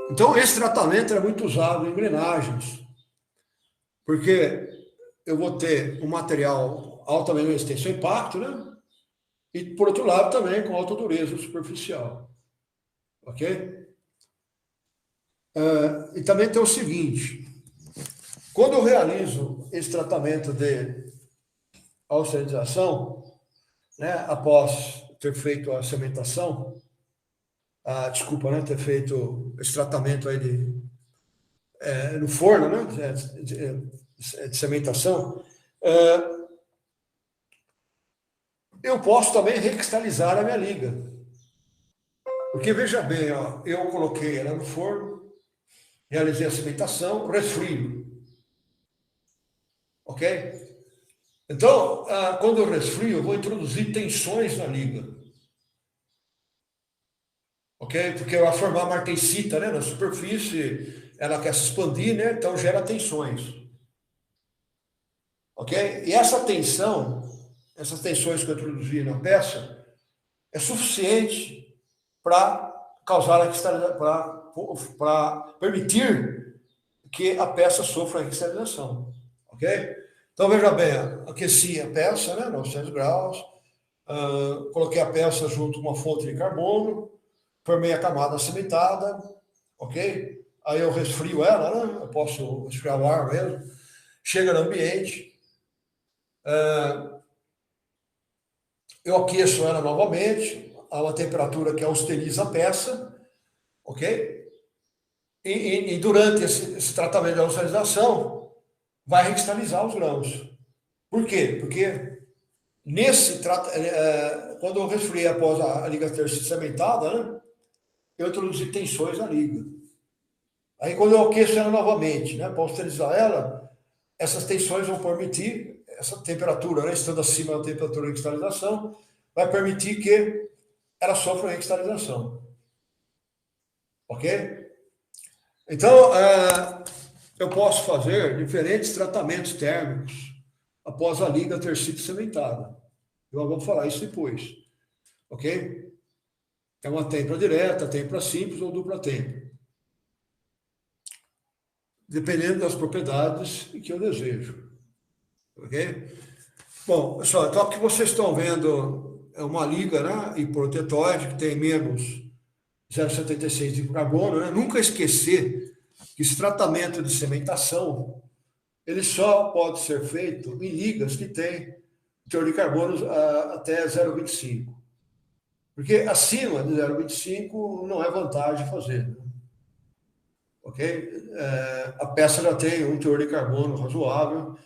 Então, esse tratamento é muito usado em engrenagens, porque eu vou ter um material altamente resistente ao impacto, né? E, por outro lado, também com alta dureza superficial. Ok? E também tem o seguinte, quando eu realizo esse tratamento de austerização, né, após ter feito a cementação, desculpa, né, ter feito esse tratamento aí no forno, né, de cementação, eu posso também recristalizar a minha liga. Porque, veja bem, ó, eu coloquei ela no forno, realizei a cementação, resfrio. Ok? Então, quando eu resfrio, eu vou introduzir tensões na liga. Ok? Porque vai formar martensita, né, na superfície, ela quer se expandir, né? Então gera tensões. Ok? E essa tensão, essas tensões que eu introduzi na peça, é suficiente para causar a cristalização, para permitir que a peça sofra a cristalização. Ok? Então, veja bem, aqueci a peça, né, 900 graus, coloquei a peça junto com uma fonte de carbono, formei a camada cimentada, ok? Aí eu resfrio ela, né? Eu posso resfriar o ar mesmo. Chega no ambiente, eu aqueço ela novamente a uma temperatura que austeriza a peça, ok? E durante esse tratamento de austerização, vai recristalizar os grãos. Por quê? Porque quando eu resfriei após a liga ter sido cimentada, né, eu introduzi tensões na liga. Aí quando eu aqueço ela novamente, né, para austerizar ela, essas tensões vão permitir, essa temperatura, né, estando acima da temperatura de cristalização, vai permitir que ela sofra uma cristalização. Ok? Então, eu posso fazer diferentes tratamentos térmicos após a liga ter sido cimentada. Eu vou falar isso depois. Ok? É uma têmpora direta, têmpora simples ou dupla têmpora. Dependendo das propriedades que eu desejo. Ok? Bom, pessoal, então o que vocês estão vendo é uma liga, né, hipotetóide, que tem menos 0,76 de carbono, né? Nunca esquecer que esse tratamento de cementação, ele só pode ser feito em ligas que têm teor de carbono até 0,25. Porque acima de 0,25 não é vantagem fazer. Né? Ok? A peça já tem um teor de carbono razoável.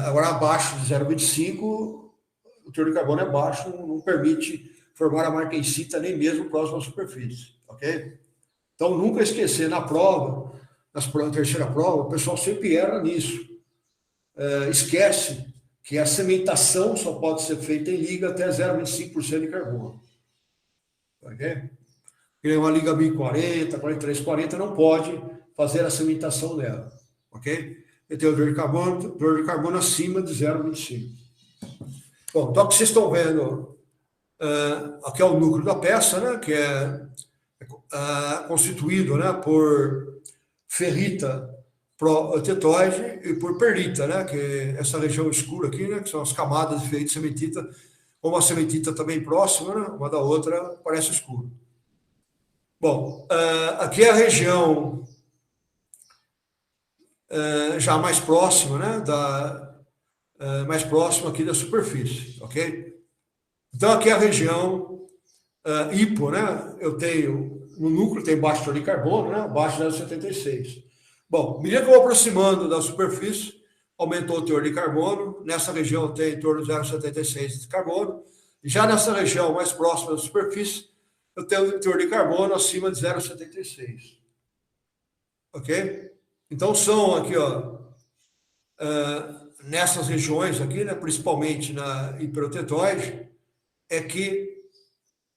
Agora, abaixo de 0,25, o teor de carbono é baixo, não permite formar a martensita nem mesmo próximo à superfície. Ok? Então, nunca esquecer na prova, na terceira prova, o pessoal sempre erra nisso. Esquece que a cementação só pode ser feita em liga até 0,25% de carbono. Ok? Uma liga 1040, 4340, não pode fazer a cementação dela. Ok? Eu tenho dor de carbono acima de 0,25. Bom, então o que vocês estão vendo, aqui é o núcleo da peça, né, que é constituído, né, por ferrita protetóide e por perlita, né, que é essa região escura aqui, né, que são as camadas de cementita, como a cementita também próxima, né, uma da outra, parece escuro. Bom, aqui é a região já mais próxima, né, mais próxima aqui da superfície, ok? Então, aqui é a região hipo, né? Eu tenho, no núcleo tem baixo teor de carbono, né? Abaixo de 0,76. Bom, à medida que eu vou aproximando da superfície, aumentou o teor de carbono. Nessa região tem em torno de 0,76 de carbono. Já nessa região mais próxima da superfície, eu tenho teor de carbono acima de 0,76. Ok? Então, são aqui, ó, nessas regiões aqui, né, principalmente na hiperotetóide, é que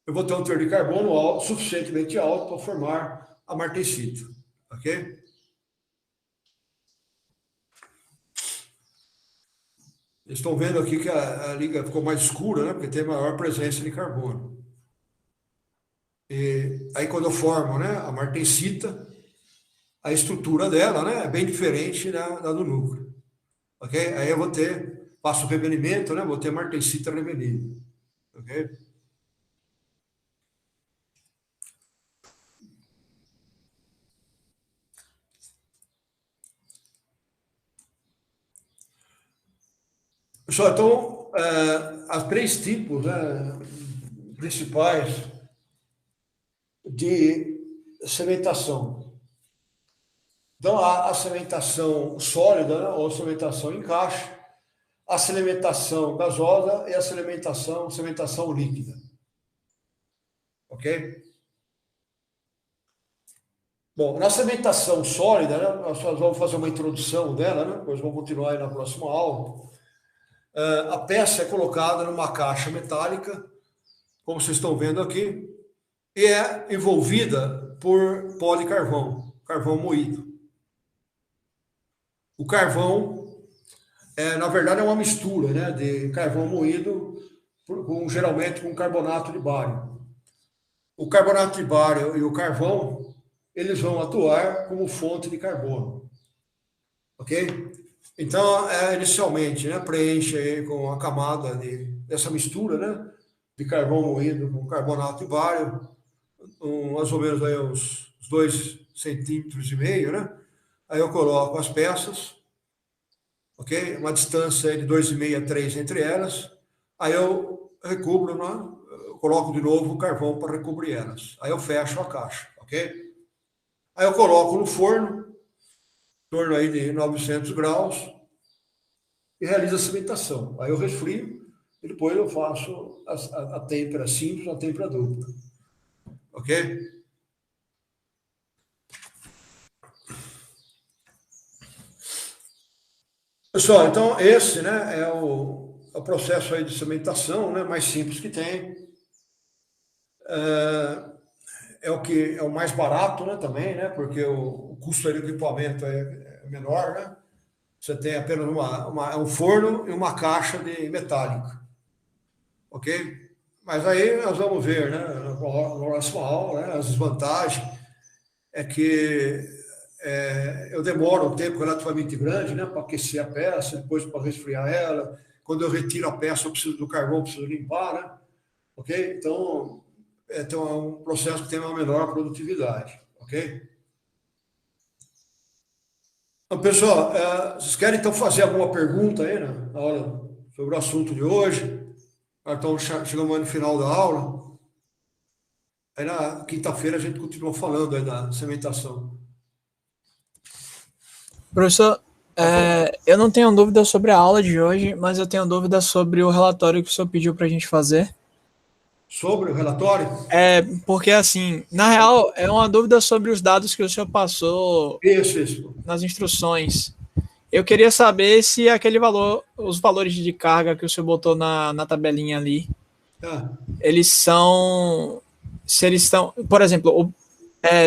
eu vou ter um teor de carbono alto, suficientemente alto para formar a martensita. Ok? Estão vendo aqui que a liga ficou mais escura, né? Porque tem maior presença de carbono. E aí, quando eu formo, né, a martensita, a estrutura dela, né, é bem diferente da do núcleo. Ok? Aí eu vou ter, faço o revelimento, né? Vou ter martensita revelida. Ok? Pessoal, então, há três tipos, né, principais de cementação. Então, há a cementação sólida, né, ou cementação em caixa, a cementação gasosa e a cementação líquida. Ok? Bom, na cementação sólida, né, nós vamos fazer uma introdução dela, né, depois vamos continuar aí na próxima aula. A peça é colocada numa caixa metálica, como vocês estão vendo aqui, e é envolvida por pó de carvão, carvão moído. O carvão, na verdade, é uma mistura, né, de carvão moído geralmente com carbonato de bário. O carbonato de bário e o carvão, eles vão atuar como fonte de carbono. Ok? Então, inicialmente, né, preenche aí com a camada dessa mistura, né, de carvão moído com carbonato de bário, mais ou menos aí uns 2,5 centímetros, né? Aí eu coloco as peças, ok? Uma distância de 2,5 a 3 entre elas. Aí eu recubro, né? Eu coloco de novo o carvão para recobrir elas. Aí eu fecho a caixa, ok? Aí eu coloco no forno, em torno aí de 900 graus, e realizo a cimentação. Aí eu resfrio e depois eu faço a têmpera simples, a têmpera dupla. Ok? Pessoal, então esse, né, é o processo aí de cimentação, né, mais simples que tem. É o que é o mais barato, né, também, né, porque o custo do equipamento é menor, né? Você tem apenas um forno e uma caixa de metálica, ok? Mas aí nós vamos ver, né, na próxima aula, né, as desvantagens é que eu demoro um tempo relativamente grande, né, para aquecer a peça, depois para resfriar ela. Quando eu retiro a peça, eu preciso do carvão, preciso limpar, né? Ok? Então, é um processo que tem uma menor produtividade, ok? Então, pessoal, vocês querem então fazer alguma pergunta aí, né, na hora sobre o assunto de hoje? Então, chegamos no final da aula. Aí na quinta-feira a gente continua falando aí da cimentação. Professor, eu não tenho dúvida sobre a aula de hoje, mas eu tenho dúvida sobre o relatório que o senhor pediu para a gente fazer. Sobre o relatório? Porque, assim, na real, é uma dúvida sobre os dados que o senhor passou Isso. nas instruções. Eu queria saber se aquele valor, os valores de carga que o senhor botou na tabelinha ali, eles são... Se eles estão... Por exemplo,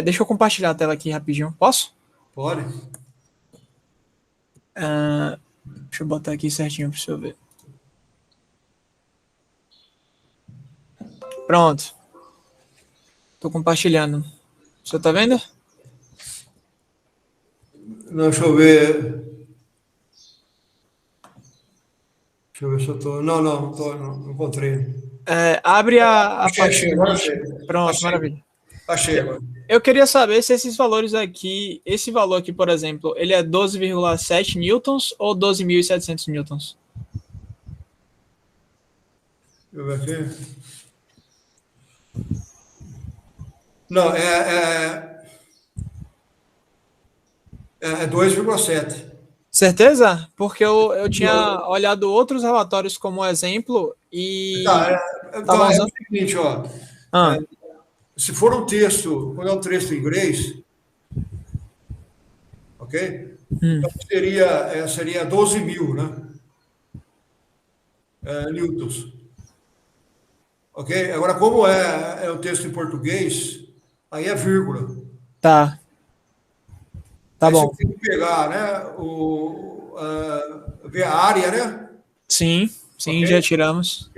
deixa eu compartilhar a tela aqui rapidinho. Posso? Pode. Deixa eu botar aqui certinho para o senhor ver. Pronto. Estou compartilhando. O senhor está vendo? Não, deixa eu ver. Deixa eu ver se eu estou. Não encontrei. Abre a Achei. Pronto, Achei. maravilha. Achei agora. Eu queria saber se esses valores aqui, esse valor aqui, por exemplo, ele é 12,7 newtons ou 12.700 newtons? Deixa eu ver aqui. Não, é 2,7. Certeza? Porque eu tinha olhado outros relatórios como exemplo e Tá, então tava é o usando... seguinte, ó. Ah, Se for um texto, quando é um texto em inglês, ok? Então seria 12 mil, né? Newtons. Ok? Agora, como é o texto em português, aí é vírgula. tá Aí você bom. tem que pegar, né? Ver a área, né? Sim, Ok? já tiramos.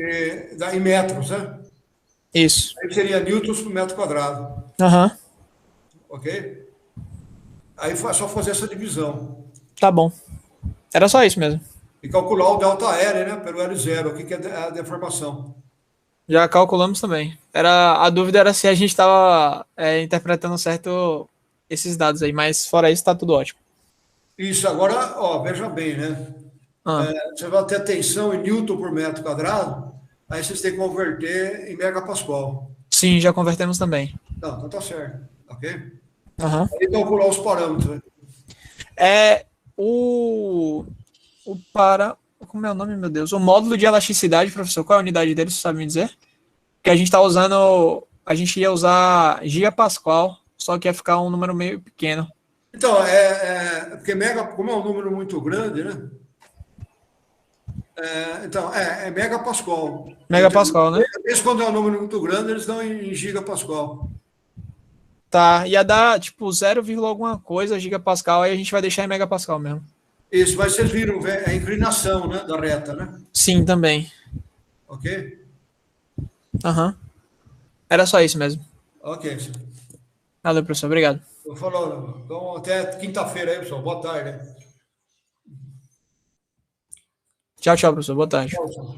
Dá em metros, né? Isso. Aí seria newtons por metro quadrado. Aham, Ok? Aí é só fazer essa divisão. tá bom. Era só isso mesmo. E calcular o delta L, né? Pelo L0, aqui que é a deformação. Já calculamos também. A dúvida era se a gente estava interpretando certo esses dados aí, mas fora isso tá tudo ótimo. Isso, agora, ó, veja bem, né? Ah, Você vai ter tensão em Newton por metro quadrado, aí vocês têm que converter em megapascal. sim, já convertemos também. Não, então tá certo, ok? Aham. Aí calcular os parâmetros, né? É o para... Como é o nome, meu Deus? O módulo de elasticidade, professor, qual é a unidade dele, você sabe me dizer? Que a gente está usando... A gente ia usar gigapascal, só que ia ficar um número meio pequeno. Então, porque como é um número muito grande, né? Então, é megapascal. Megapascal, né? Esse, quando é um número muito grande, eles dão em gigapascal. Tá, ia dar tipo 0, alguma coisa gigapascal, aí a gente vai deixar em megapascal mesmo. Isso, mas vocês viram a inclinação, né, da reta, né? Sim, também. Ok? Aham. Era só isso mesmo. Ok. Valeu, professor. Obrigado. Eu falo, então, até quinta-feira aí, pessoal. Boa tarde, né? Tchau, tchau, professor. Boa tarde. Tchau, tchau.